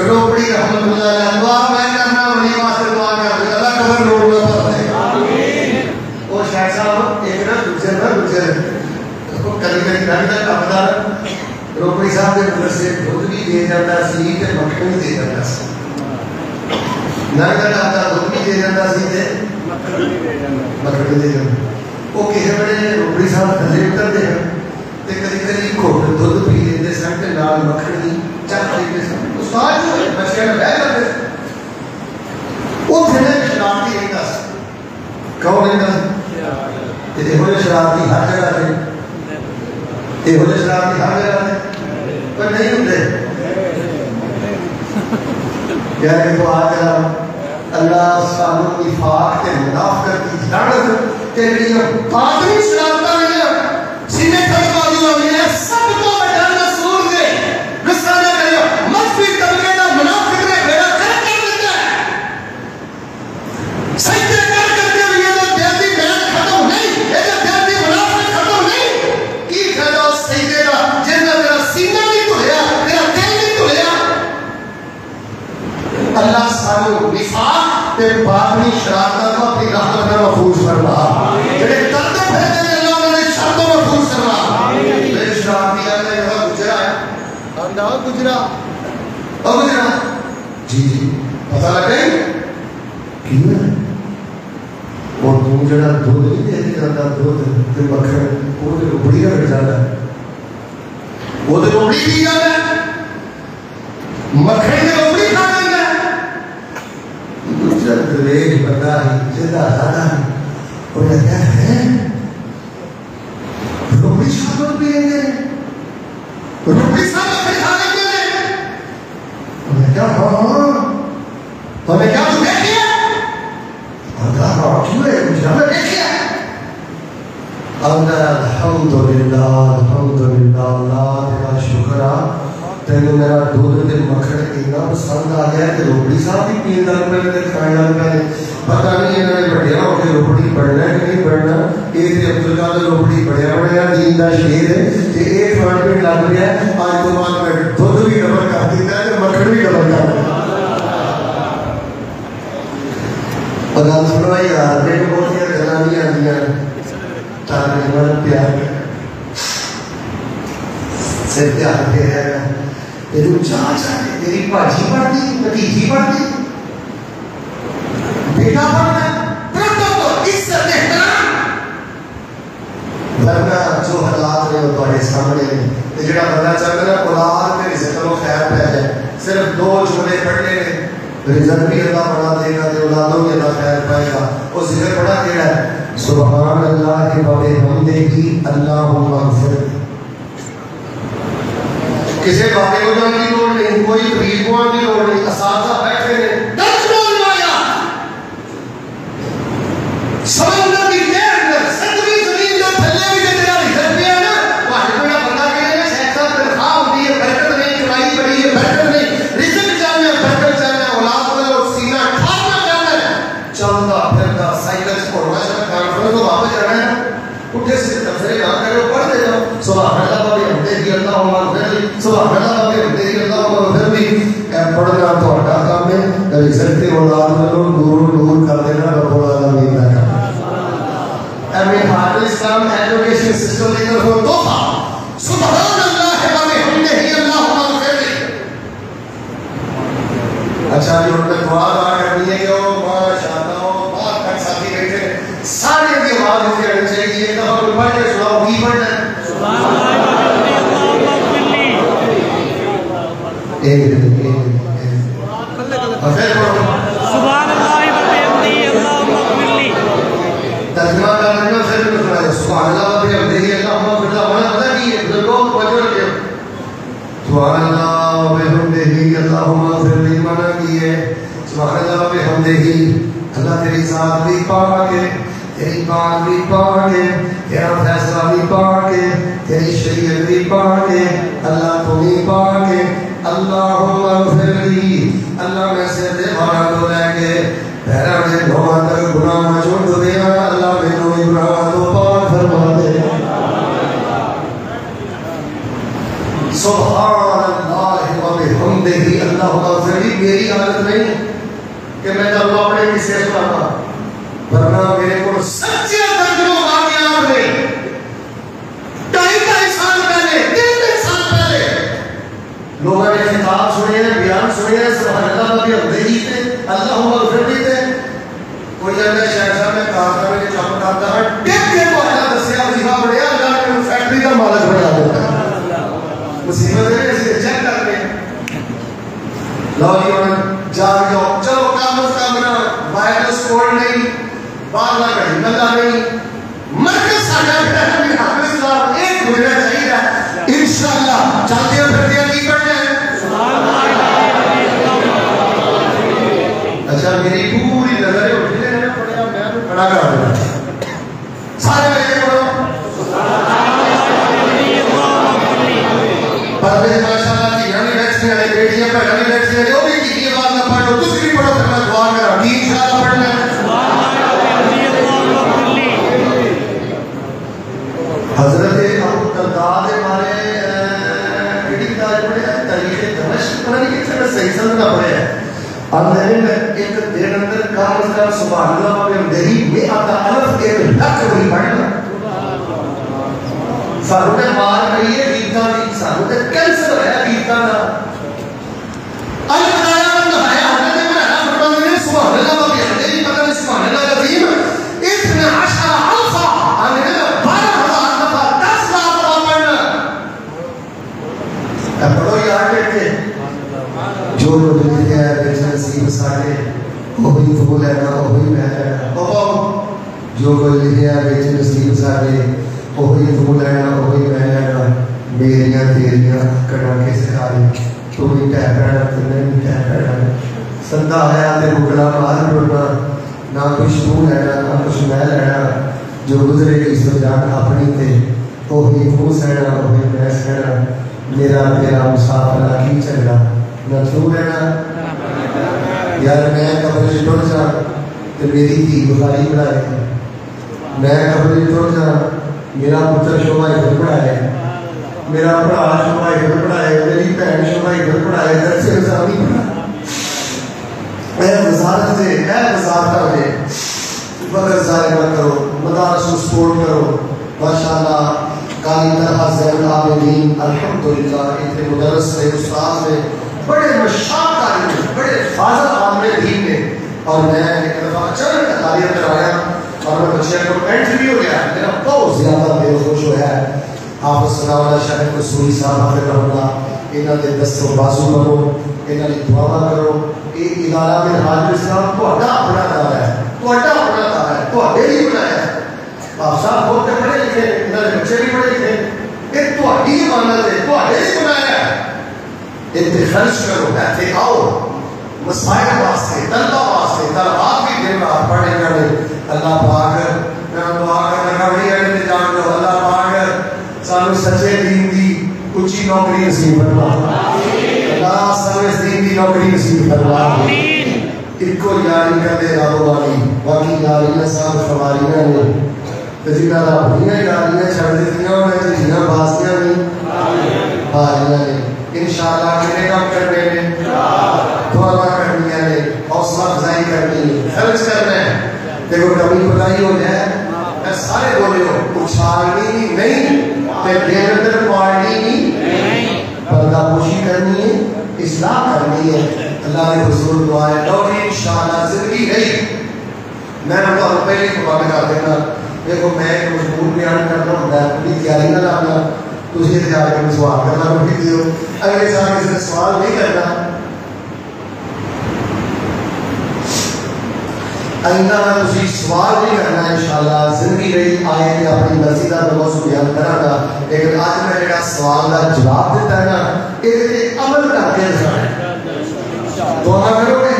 روپڑی رحمت اللہ علیہ دعا میں کرنا ولی واسطے دعا کر دے اللہ قبر نور میں بھر دے. وہ شاہ صاحب ایک نہ دوسرے کبھی کبھی گھر تک اپنا روپڑی صاحب کے مدرسے دودھ بھی دے جاتا سی تے مکھن بھی دے جاتا سی. نہ کر آتا دودھ بھی دے جاتا سی تے مکھن بھی دے جاتا. وہ کسی بڑے روپڑی صاحب تھلے اترتے ہیں تے کبھی کبھی گھٹ دودھ پی لیتے سن تے نال مکھن بھی چک لیتے سن. استاد جو ہے بچے میں بہ کرتے وہ تھلے شرارتی رہتا سی. کون رہتا سی؟ یہ ہوئے شرارتی ہر جگہ سے, یہ ہوئے شرارتی ہر جگہ سے پر نہیں ہوتے. کیا کہ تو آج اللہ سانو نفاق کے منافقت کی لعنت کے لیے باطنی شرارتاں نے سینے کھڑ بازی ہوئی ہے. سب کو بڑا رسول دے رسالہ کریو مخفی طبقے دا منافق نے بیڑا کر دیتا ہے. سجدے کر کے ہوئے تو دیتی بیان ختم نہیں, یہ دیتی منافق ختم نہیں. کی فائدہ اس سجدے دا جنہ تیرا سینہ نہیں دھلیا, تیرا دل نہیں دھلیا. اللہ سانو نفاق تے باطنی شرارتاں کو اپنی رحمت میں محفوظ فرما. جڑے کرتے پھرتے ہیں اللہ نے شرطوں محفوظ فرما. میرے شرارتی اللہ نے گزرا ہے انداز گزرا اور گزرا جی پتہ لگا کیوں ہے اور تم جڑا دودھ نہیں دے کے جاتا دودھ تے مکھن وہ تے روپڑی رکھ جاتا ہے, وہ تے روپڑی پی جاتا ہے, مکھن تے روپڑی کھا لیتا ہے. دوسرا درویش بندہ ہی زندہ دادا ہے اور کہتا ہے روپڑی شامل پیئیں گے, روپڑی شامل پہ کھا لیں گے. انہیں کیا ہاں ہمیں کیا تو دیکھیا کیوں ہے مجھے ہمیں دیکھیا. الحمدللہ الحمدللہ اللہ تیرا شکرہ تینوں میرا دودھ تے مکھن اتنا پسند آ گیا کہ روپڑی صاحب بھی پین لگ پہ تے کھانے لگ پہ. پتہ نہیں انہوں نے بڑھیا ہو کے روپڑی پڑھنا ہے کہ نہیں پڑھنا. یہ تے عبدالقادر روپڑی بڑھیا بڑھیا دین دا شیر ہے تے ایک کھان پہ لگ گیا. آج تو بعد میں دودھ بھی ڈبل کر دیتا ہے تے مکھن بھی ڈبل کر دیتا ہے. اور گل سنو یار میرے بہت سی گلاں نہیں آندیاں تاکہ پیار سر تے ہاتھ پہ ہے تیرے چاچا ہے، تیری بھاجی پڑھتی، بھتیجی پڑھتی، بیٹا پڑھنا پروٹوکول عزت احترام، ورنہ جو حالات نے وہ تمہارے سامنے نے. جڑا بندہ چاہتا ہے اولاد میں رزق کو خیر پہ جائے، صرف 2 جملے پڑھنے نے، رزق بھی اللہ بڑھا دے گا تے اولادوں بھی اللہ خیر پائے گا. وہ ذکر بڑا کیڑا ہے، سبحان اللہ و بحمدہ اللہم اغفر. کسی بابے کو جانے کی لوڑ نہیں، کوئی طبیب کو آنے کی لوڑ نہیں، اساتذہ بیٹھے ہیں دس بولوایا سمندر کی دیر میں ستویں زمین کا تھلے بھی تیرا رزق بھی ہے نا. واحد بڑا بندہ کہنے گا شیخ صاحب تنخواہ ہوتی ہے، برکت نہیں، کمائی بڑی ہے، برکت نہیں، رزق چاہنا ہے، برکت چاہنا ہے، اولاد میں لوگ سینہ ٹھارنا چاہنا ہے، چلتا پھرتا سائیکل چھوڑنا چاہنا، کانفرنس کو واپس جانا ہے، اٹھے سے تفسیر نہ کرو، پڑھ دے جاؤ سبحان اللہ و بحمدہ اللہم اغفر، سبحان اللہ و بحمدہ اللہم اغفر. پڑھنا تہاڈا کام ہے، رزق تے اولاد نوں دور کر دینا رب العالمین دا کام. ہمارے اسلام ایجوکیشن سسٹم کی طرف تحفہ سبحان اللہ و بحمدہ اللہم اغفر. اچھا جو ان میں دعا کرنی ہے کہ وہ ماشاءاللہ بہت تک ساتھی بیٹھے سارے کی آواز ہوتی رہنی چاہیے. ایک دفعہ کوئی پڑھ کے سناؤ، کی پڑھنا ہے سبحان اللہ و بحمدہ اللہم اغفر لی. سبحان اللہ و بحمدہ اللہم اغفر لی. ترجمہ کرنا پھر بھی سنایا سبحان اللہ و بحمدہ اللہم اغفر لی. ہونا پتہ کی ہے بزرگوں کو توجہ رکھیں. سبحان اللہ و بحمدہ اللہم اغفر لی مانا کی ہے سبحان اللہ و بحمدہ، اللہ تیری ذات بھی پاک ہے، تیری بات بھی پاک ہے، تیرا فیصلہ بھی پاک ہے، تیری شریعت بھی پاک ہے، اللہ تو بھی پاک ہے. اللہم اغفر لی، اللہ میں سے دے بارا تو لے کے پیرا میں دھوما تک گناہ نہ چھوڑ دیا، اللہ میں نو ابراہ تو پاک فرما دے. سبحان اللہ و بحمدہ اللہم اغفر لی. میری عادت نہیں کہ میں جب اپنے کسے سناتا، ورنہ میرے کو سچے ترجمہ واقعات میں 2.5 سال پہلے 3 سال پہلے لوگوں نے خطاب سنے ہیں، بیان سنے ہیں سبحان اللہ و بحمدہ تے اللہم اغفر لی تے کوئی جانا شیخ صاحب میں کہا تھا کہ چپ کرتا ہے ٹک کے کو اللہ دسیا وظیفہ پڑھیا، اللہ نے فیکٹری کا مالک بنا دیتا ہے. مصیبت ہے اسے چیک کر کے لو جی جاگ جاؤ، چلو کام از کام نا باہر سکول نہیں، باہر نہ کہیں بندہ نہیں، مرکز ساڈا ہے میرے حافظ صاحب ایک گزرا چاہیے انشاءاللہ. چلتے ہیں پھرتے ہیں کی پڑھنا ہے سبحان اللہ. اچھا میری پوری نظر اٹھنے نے پڑھیا، میں تو کھڑا کر دیا سارے میرے پڑھو سبحان پردے ماشاءاللہ جی ہمیں بیٹھنے والے بیٹیاں بہنیں بھی بیٹھنے والے وہ بھی کی آواز نہ پڑھو، دوسری پڑھو پھر میں دعا کرا ٹھیک انشاءاللہ پڑھنا ہے حضرت ابو الدرداء کے بارے کیڑی کتاب پڑھیا ہے تاریخ دمشق پڑھا نہیں کہ میں صحیح سمجھ نہ پڑھیا ہے. اندر ایک دن اندر کام از کام سبحان اللہ و بحمدہ میں آتا الف 1 لاکھ وہی پڑھنا. سانوں نے مار کری ہے گیتاں دی، سانوں تے کینسر ہویا گیتاں دا. البتایا بند ہے حضرت مولانا فرماتے ہیں سبحان اللہ و بحمدہ پتہ نہیں سبحان اللہ العظیم 12,000 انہیں 12,000 دفعہ 10 لاکھ دفعہ پڑھنا. اب پڑھو یاد رکھے جو لوگ لکھے ہیں بیچ نصیب ساڑے وہی تو لینا وہی میں لینا. جو کوئی لکھے ہیں بیچ نصیب ساڑے وہی تو لینا وہی میں لینا. میریاں تیریاں کٹا کے سکھا لیں تو بھی ٹہ پیڑا تمہیں بھی ٹہ پیڑا. سندہ آیا تے بکڑا مار ڈوڑنا، نہ کچھ تو لینا نہ کچھ میں لینا. جو گزرے گی سو جان اپنی تے وہی تو سہنا وہی میں سہنا. میرا تیرا مسافر کی چلنا نہ تو لینا. یار میں قبر سے ٹر جا تو میری تھی بخاری پڑھائے، میں قبر سے ٹر جا میرا پتر شوبہ ادھر پڑھائے، میرا بھرا شوبہ ادھر پڑھائے، میری بہن شوبہ ادھر پڑھائے، در سے نظامی پڑھا. اے وزارت سے اے وزارت سے وقت ضائع نہ کرو، مدارس کو سپورٹ کرو. ماشاءاللہ قاری طلحہ زین العابدین الحمدللہ اتنے مدرس نے استاد نے بڑے مشاق قاری نے بڑے فاضل عامل دین نے اور میں ایک دفعہ اچانک تعلیم کر آیا اور میں بچے کو انٹرویو ہو گیا میرا بہت زیادہ دل خوش ہوا ہے حافظ ثناء اللہ شاہ قصوری صاحب حافظ اللہ انہاں دے دست و بازو کرو انہاں دی دعا کرو یہ ادارہ میں حاضر اسلام تہاڈا اپنا ادارہ ہے تہاڈا اپنا ادارہ ہے تہاڈے ہی بنایا ہے آپ صاحب بہت پڑھے لکھے انہاں دے بچے بھی پڑھے لکھے یہ تہاڈی امانت ہے تہاڈے ہی بنایا ہے اتنے خرچ کرو ایتھے آؤ مسائل واسطے طلبہ واسطے طلبات بھی دن رات پڑھنے والے اللہ پاک میں دعا کرنا بڑی اڑے جان دو اللہ پاک سانو سچے دین دی اونچی نوکری نصیب فرما اللہ سانو اس دین دی نوکری نصیب فرما ایک کو یاری کرتے رہو والی باقی یاریاں سب خواریاں نے جنہاں اپنیاں یاریاں چھڑ دیتیاں انہیں جنہاں باسیاں نہیں ہاریاں نے انشاءاللہ کتنے کام کرنے نے دعا کرنی ہے حوصلہ افزائی کرنی ہے خرچ کرنا ہے دیکھو کمی بتائی ہو جائے میں سارے بولے ہو اچھالنی نہیں دل اندر پاڑنی نہیں پردہ پوشی کرنی ہے اصلاح کرنی ہے اللہ نے حضور دعا ہے نوکری انشاءاللہ زندگی نہیں میں نے تو پہلے قربان کر دینا دیکھو میں ایک مجبور بیان کرنا ہوتا ہے اپنی تیاری نہ لانا تجھے جا کے سوال کرنا روٹی دیو اگلے سال کسی نے سوال نہیں کرنا آئندہ میں تجھے سوال نہیں کرنا انشاءاللہ زندگی رہی آئے کہ اپنی مرضی کا موضوع بیان کرا گا لیکن آج میں نے سوال کا جواب دیتا ہے نا یہ عمل کر کے دعا کرو گے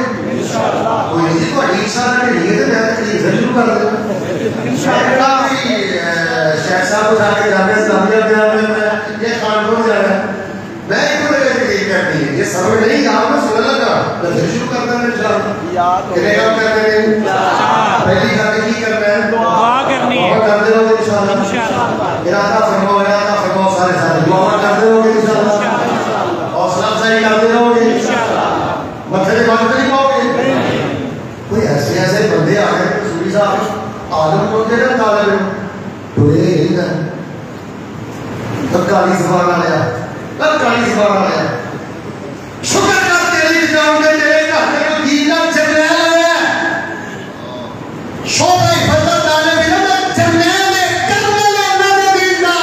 کوئی نہیں تو انشاءاللہ کے لیے تو میں ضرور کر دینا شیخ صاحب کو جا کے جامعہ اسلامیہ بیان میں یہ خانپور جا رہا ہے میں ایک کو یہ کرنی ہے یہ سمجھ نہیں آپ نے سن لگا میں شروع کرتا ہوں انشاءاللہ کتنے کام کرنے ہیں پہلی کام کی کرنا ہے دعا کرنی ہے دعا کرتے رہو انشاءاللہ ارادہ فرماؤ سارے سارے دعا کرتے رہو انشاءاللہ حوصلہ افزائی کرتے رہو انشاءاللہ متھے کے بات نہیں پاؤ گے کوئی ایسے بندے آ گئے سوری صاحب آدم کو دے رہا طالب پورے نہیں ہے تب کالی زبان آ گیا تب کالی زبان آ گیا شکر کر تیری جان دے تیرے گھر کو دینا چلنے ہے شوبہ فضل دانے بنا چلنے میں کرنے لینا دے دینا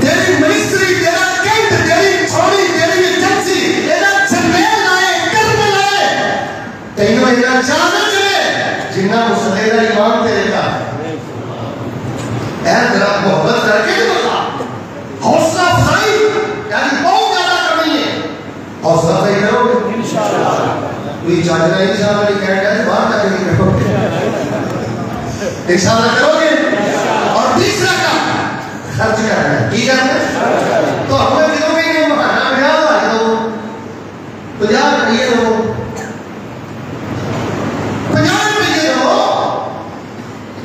تیری منسٹری تیرا کینٹ تیری چھوڑی تیری ایجنسی تیرا چلنے لائے کرنے لائے تینوں اینا جانا چلے جنہ مسئلہ ایمان تیرے کا اے ذرا محبت کر کے بتا حوصلہ افزائی یعنی بہت زیادہ کرنی ہے حوصلہ افزائی کرو گے انشاءاللہ کوئی چاہتا نہیں انشاءاللہ نہیں کہہ گیا باہر جا کے نہیں کرو گے انشاءاللہ کرو گے اور تیسرا کام خرچ کرنا ہے کی کرنا ہے تو ہمیں دنوں میں یہ مہانہ بیان آئے دو 50 روپیے دو 50 روپیے دو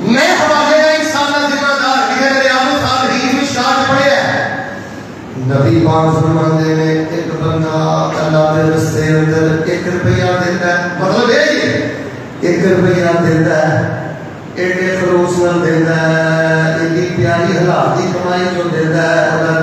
میں حوالے کا انسان کا ذمہ دار کہ میرے آمد صالحین میں شاہد پڑے ہیں نبی پاک فرماتے ہیں ایک بندہ اللہ کے رستے اندر 1 روپیہ دیتا ہے مطلب یہ 1 روپیہ دیتا ہے ایک خلوص نال دیتا ہے ایک پیاری حلال کی کمائی جو دیتا ہے اللہ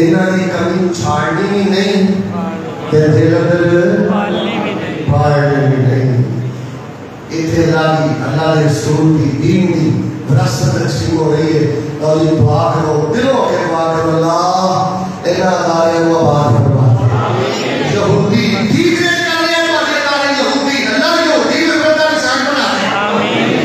انہاں دی کمی چھاڑنی بھی نہیں تے دل اندر پالنی بھی نہیں. اتنے اللہ کے رسول کی دین کی وراثت تقسیم ہو رہی ہے. اور یہ دعا کرو دلوں کے دعا کرو اللہ انہاں ادارے کو آباد فرما. یہودی ٹھیک ہے کرنے والے ادارے یہودی اللہ یہودی میں بڑا نشان بنا ہے.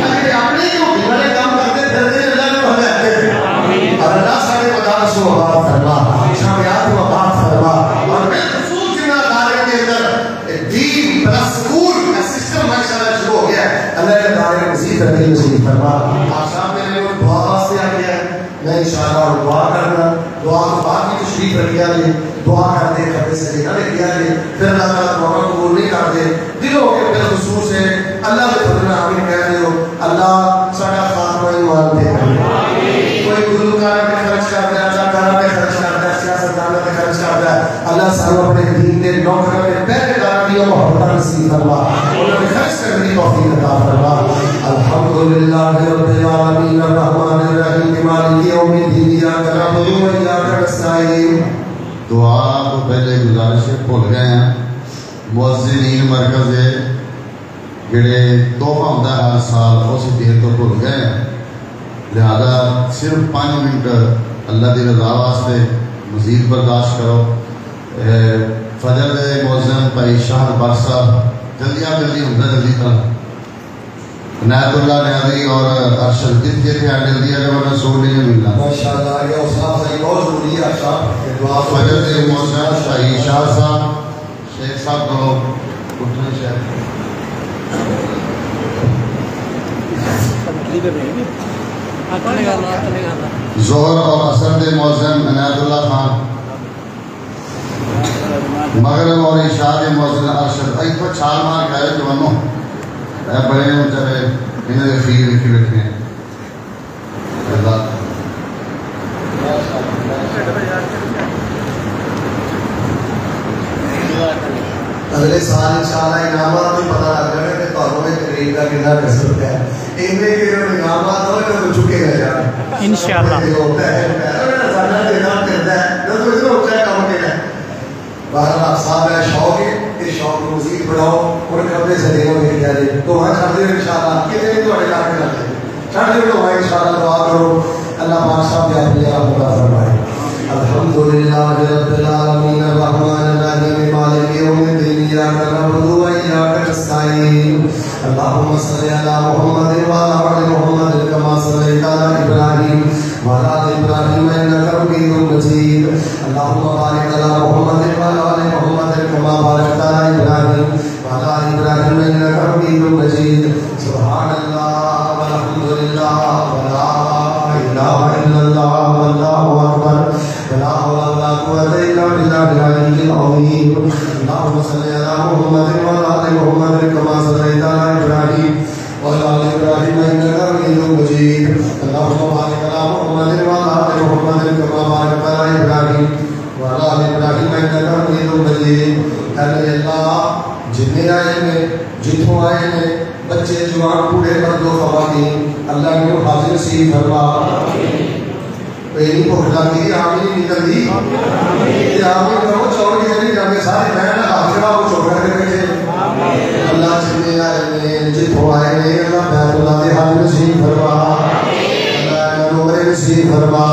اگر اپنے یہودی والے کام کرتے پھرتے اللہ نے بھلاتے ہیں. اور اللہ سارے مدارس کو آباد فرما, جامعات کو آباد فرما. اور بالخصوص جن ادارے کے اندر دین پلس اسکول کا سسٹم ماشاءاللہ شروع ہو گیا ہے, اللہ کے ادارے کو مزید ترقی نصیب فرما. آپ صاحب میرے لوگ دعا واسطے آ گیا ہے, میں انشاءاللہ دعا کرنا, دعا کے بعد بھی تشریف رکھیا لے, دعا کرتے کھڑے سے نہ لکھیا لے, پھر اللہ تعالیٰ دعا قبول نہیں کرتے. دلوں کے بالخصوص ہے اللہ کے فضل آمین کہہ رہے ہو. اللہ ساڈا خاتمہ ایمان دے. کوئی گلوکار پہ خرچ کرتا ہے, اداکار پہ خرچ کرتا ہے, سیاستدان پہ خرچ کرتا ہے, اللہ سانو اپنے دین کے نوکر کے پہرے دار کی محبت نصیب فرما, انہوں نے خرچ کرنے کی توفیق عطا فرما. الحمدللہ رب العالمین الرحمن الرحیم مالک یوم الدین ایاک نعبد و ایاک نستعین. دعا تو پہلے گزارش بھول گئے ہیں. مؤذنین مرکز ہے جڑے توحفہ ہوتا ہے ہر سال اس دیر تو بھول گئے ہیں, لہذا صرف 5 منٹ اللہ کی رضا واسطے مزید برداشت کرو. فجر دے مؤذن بھائی شاہ بر صاحب جلدی ہوتا جلدی طرح عنایت اللہ نیازی اور ارشد جت کے تھے جلدی اگر ورنہ سو نہیں ملنا. ماشاءاللہ یہ استاد صاحب بہت ضروری ہے. صاحب دعا فجر دے مؤذن شاہی شاہ صاحب شیخ صاحب کو اٹھنا چاہیے. ظہر اور عصر دے مؤذن عنایت اللہ خان, مغرب اور عشاء دے مؤذن ارشد. ایک کو چھال مار کے آئے جوانوں بڑے نے بچارے انہیں دے خیر لکھی بیٹھے ہیں. اگلے سال انشاءاللہ انعامات بھی پتہ لگ جائے کہ تمہوں میں تقریب کا کتنا کسرت ہے. ان میں کہ انعامات ہو تو جھکے گا جان انشاءاللہ. یہ ہوتا ہے زیادہ دینا کرتا ہے تو اتنا ہوتا ہے کام کے ہے. بہرحال صاحب ہے شوق ہے, اس شوق کو مزید بڑھاؤ اور کپڑے سے دینا مل گیا جی تو وہاں چھڑ دے انشاءاللہ. کتنے بھی تھوڑے لاکھ کرتے چھڑ دے تو وہاں انشاءاللہ دعا کرو اللہ پاک صاحب کے اپنے آپ عطا فرمائے. الحمدللہ رب العالمین الرحمن الرحیم مالک یوم الدین ایاک نعبد و ایاک نستعین. اللهم صل علی محمد وعلی آل محمد کما صلیت علی ابراہیم وعلی آل ابراہیم انک حمید مجید. اللهم بارک علی محمد وعلی آل محمد کما بارکت علی ابراہیم وعلی آل ابراہیم انک حمید مجید. سبحان اللہ والحمدللہ ولا الہ الا اللہ واللہ اکبر ولا حول ولا قوة إلا بالله العلي العظيم. اللهم صل على محمد وعلى آل محمد كما صليت على إبراهيم وعلى آل إبراهيم إنك حميد مجيد. اللهم بارك على محمد وعلى آل محمد كما باركت على إبراهيم وعلى آل إبراهيم إنك حميد مجيد. اللہ جتنے آئے ہیں جتوں آئے ہیں بچے جوان بوڑھے مرد و خواتین اللہ نے حاضر نصیب فرما. پہلی بھوک لگی ہے آمین نہیں نکلتی یہ آمین کرو چھوڑ کے نہیں جانے سارے بہن آخرہ کو چھوڑ کر کے بیٹھے. اللہ جتنے آئے ہیں جتوں آئے ہیں اللہ بیت اللہ دے حاضر نصیب فرما, اللہ نور نصیب فرما.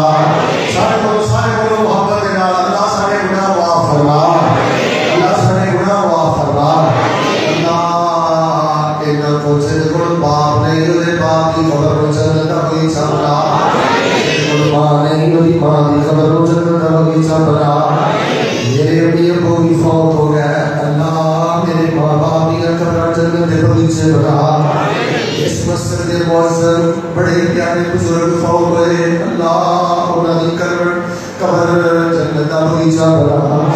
سارے بولو محبت کے نال اللہ سارے گناہ معاف فرما, اللہ سارے گناہ معاف فرما. اللہ انہاں کو صرف باپ نہیں ہوئے باپ کی خبر کو چلتا کوئی سامنا ماں نہیں ہوئی ماں کی خبر کو چلتا کوئی سامنا. میرے امی ابو بھی فوت ہو گئے, اللہ میرے ماں باپ کی قبر جنت کے بغیچے بنا. اس مسجد کے مؤذن بڑے پیارے بزرگ فوت ہوئے, اللہ انہاں کی قبر جنت کا بغیچہ بنا.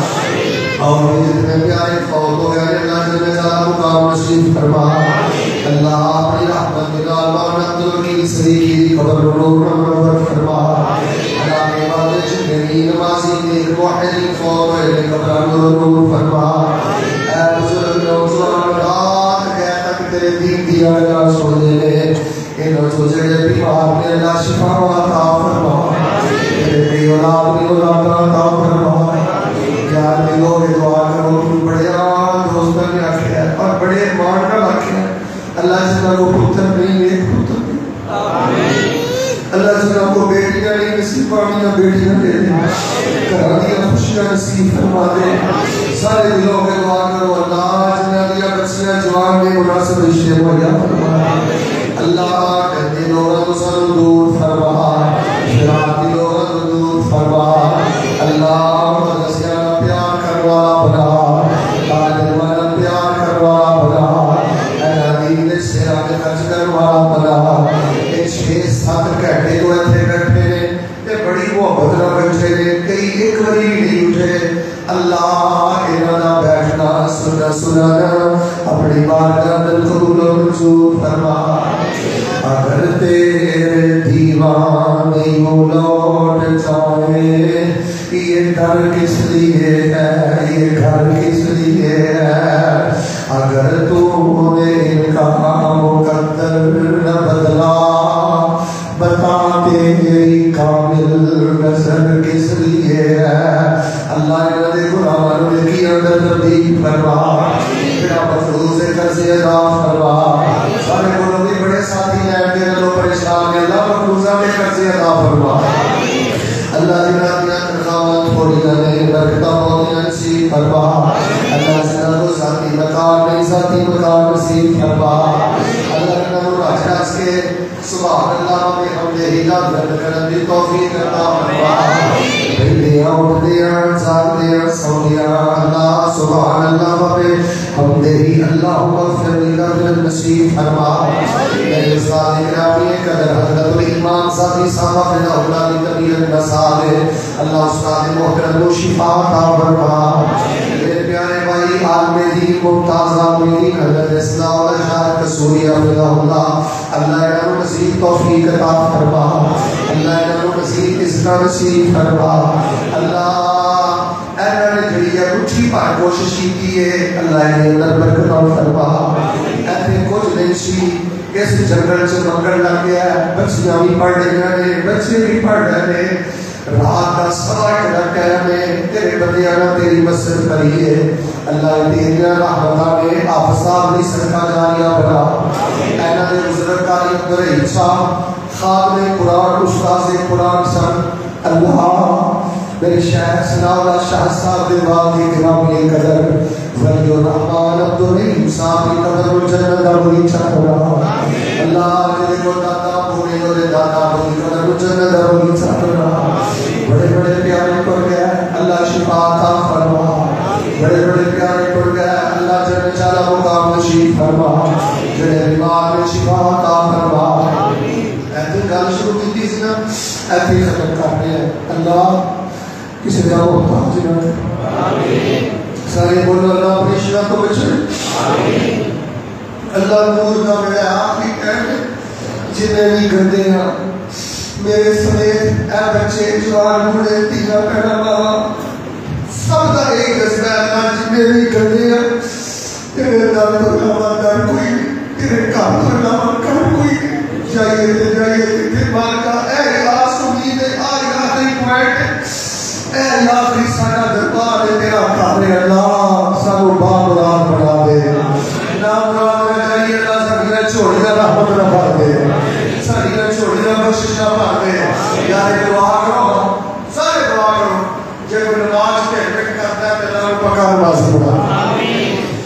اور جتنے پیارے فوت ہو گئے اللہ جل جلالہ مقام نصیب فرما. اللہ اپنی رحمت کے نال مولانا عبدالوکیل صدیقی کی قبر نور منور فرما. اللہ کے بعد جتنے نمازی نیک موحدین فوت ہوئے قبر نور فرما. اے بزرگ نوجوان رات گئے تک تیرے دین کی آواز سن لے. ان جو جڑے بیمار نے اللہ شفا عطا فرما. تیرے اولاد بھی اولاد عطا فرما یار دلوں میں دعا کرو بڑے دوستوں نے آخیا اور بڑے مان کا آخیا اللہ جنہ کو پتر نہیں ایک پتر نہیں اللہ جنہ کو بیٹیاں نہیں نصیب پاڑیاں بیٹیاں دے دے گھرانیاں خوشیاں نصیب فرما دے سارے دلوں میں دعا کرو اللہ جنہ دیا بچیاں جوان میں مناسب رشتے مہیا فرما اللہ کہتے لوگوں کو سر دور فرما شراب لوگوں کو دور فرما اللہ مدرسیاں پیار کروا بنا تعلیم پیار کروا بنا دین سے آگے خرچ کروا بنا یہ 6-7 گھنٹے تو ایتھے بیٹھے نے تے بڑی محبت نال بیٹھے نے کئی ایک واری بھی نہیں اٹھے اللہ انہاں دا بیٹھنا سننا اپنی بارگاہ میں قبول و منظور فرما اگر تیرے دیوانے یوں لوٹ جائے یہ گھر کس لیے ہے یہ گھر کس لیے ہے اگر تو نے ان کا مقدر نہ بدلا بتا تیری کامل نظر کس لیے ہے اللہ نے دے قرآن میں کی اندر تبدیل فرما میرا مفروض قرض ادا فرما سارے بولو بھی بڑے ساتھی ہیں میرے لوگ پریشان ہیں اللہ مفروضہ میں قرض ادا فرما اللہ جنہ دیا تنخواہ تھوڑی جانے برکتہ بہت نصیب فرما اللہ جنہ کو ذاتی مکان نہیں ذاتی مکان نصیب فرما اللہ جنہ کو راجہ کے سبحان اللہ میں ہم دے ہی درد کرن دی توفیق عطا فرما بھیلیاں اٹھدیاں جاگدیاں سوندیاں اللہ سبحان اللہ میں ہم دے ہی اللہم اغفر لنا نصیب فرما میرے استاد گرامی قدر حضرت الامام ذاتی صاحب بن اولاد کبیر نصاب اللہ استاد محترم کو شفا عطا فرما میرے پیارے بھائی عالم دین ممتاز عالمین حضرت اسلام الشاہ قصوری اللہ اللہ انہوں نصیب توفیق عطا فرما اللہ انہوں نصیب عزت نصیب فرما اللہ انہوں نے جڑی ہے اٹھی پر کوشش کی ہے اللہ نے اندر برکت فرما ایسے کچھ نہیں سی اس جنگل سے منگل لگ گیا ہے بچیاں بھی پڑھ رہی ہیں بچے بھی پڑھ رہے ہیں رات کا سوا لگ گیا میں تیرے بندیاں تیری مسجد کری ہے اللہ تیریا رحمتہ میں آپ صاحب نے صدقہ جاریہ بنا اینا نے بزرگ کاری اندر حصہ خواب نے قرآن استاذ قرآن سن اللہ میرے شہر سناولا شاہ صاحب دیوال کی گرامی قدر ولی الرحمن عبدالرحیم صاحب کی قدر الجنت درولی چاہتا اللہ جلے کو دادا پوری ہوئے دادا پوری قدر الجنت درولی چاہتا بڑے بڑے پیارے پڑ گئے اللہ شفا عطا فرما بڑے بڑے پیارے پڑ گئے اللہ جل چالا مقام نشید فرما جنہیں بیمار میں شفا عطا فرما ایتی گل شروع کی تھی نا ایتی ختم کرنے ہیں اللہ کسی کا محتاج جنہیں سارے بولو اللہ اپنی شرح کو بچے اللہ نور کا میرے آخری کہنے جنہیں بھی گندے ہیں میرے سمیت اے بچے جوان بڑے تیجا پہنا بابا سب کا ایک جذبہ اللہ جنہیں بھی گندے ہیں تیرے در تو نامہ در کوئی تیرے کام تو نامہ کر کوئی جائیے پھر مار کا اے آس امید آئی آخری پوائنٹ اے آخری سانا دربار تیرا کامل اللہ سب باب مراد بنا دے نام مراد میں جائیے اللہ سبیرہ چھوڑی دا رحمت نہ دے سبیرہ چھوڑی دا بخشش نہ دے یار دعا کرو سارے دعا کرو جب نماز کے حکم کرتا ہے تو اللہ پکا نماز پڑھا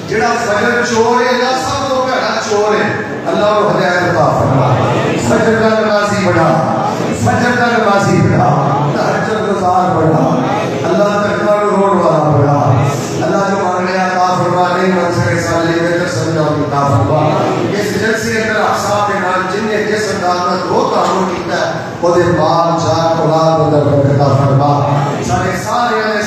جڑا فجر چور ہے اللہ سب کو پہلا چور ہے اللہ کو ہدایت عطا فرما فجر کا نمازی بڑھا فجر کا نمازی بڑھا تہجد گزار بڑھا اللہ تقوی روڈ والا بڑھا اللہ جو مانگنے عطا فرما نہیں من سکے سالے میں کر سمجھا عطا فرما اس جلسے اندر احساب کے نام جن نے جس انداز میں دو تعامل کیتا ہے وہ دے مال جان اولاد اندر برکت عطا فرما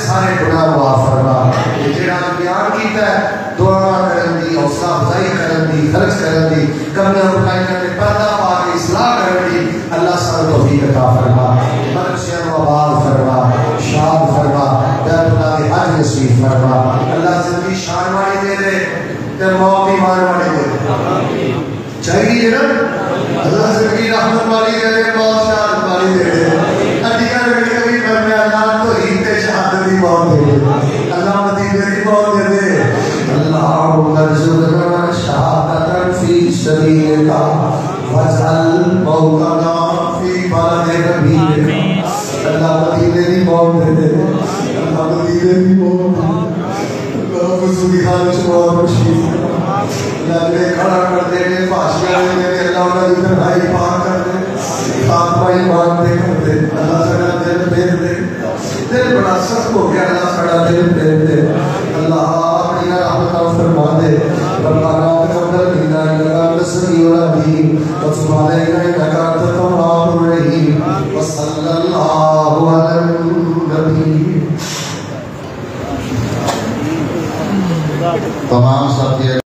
سارے گناہ معاف فرما یہ جڑا بیان کیتا ہے دعا کرن دی حوصلہ افزائی کرن دی خرچ کرن دی کمیاں کوتاہیاں تے پردہ پا کے اصلاح کرن دی اللہ سب توفیق عطا فرما مرشیاں و آباد فرما شاد فرما بیت اللہ کے حج نصیب فرما اللہ زندگی شان والی دے دے تے موت ایمان والی دے دے چاہیے نا اللہ زندگی رحمت والی دے دے موت شان والی دے دے ہڈیاں کبھی مرنا اللہ مدینے کی موت دے دے اللہم ارزقنا شہادۃ فی سبیلک واجعل موتنا فی بلد نبیک اللہ مدینے کی موت دے دے اللہ مدینے کی موت اللہ فضولی حال شمار رشید اللہ نے کھڑا کر دے نے پاشیاں دے دے اللہ انہوں نے تنہائی پاک کر دے خاتمہ ایمان دے کر دے اللہ سڑا دل پھیر دے دل بڑا سخت ہو گیا اللہ سڑا دل پھیر دے اللہ اپنی رحمت فرما دے ربنا تقبل منا انك انت السميع العليم وتب علينا انك انت التواب الرحيم وصلى الله على النبي تمام ساتھی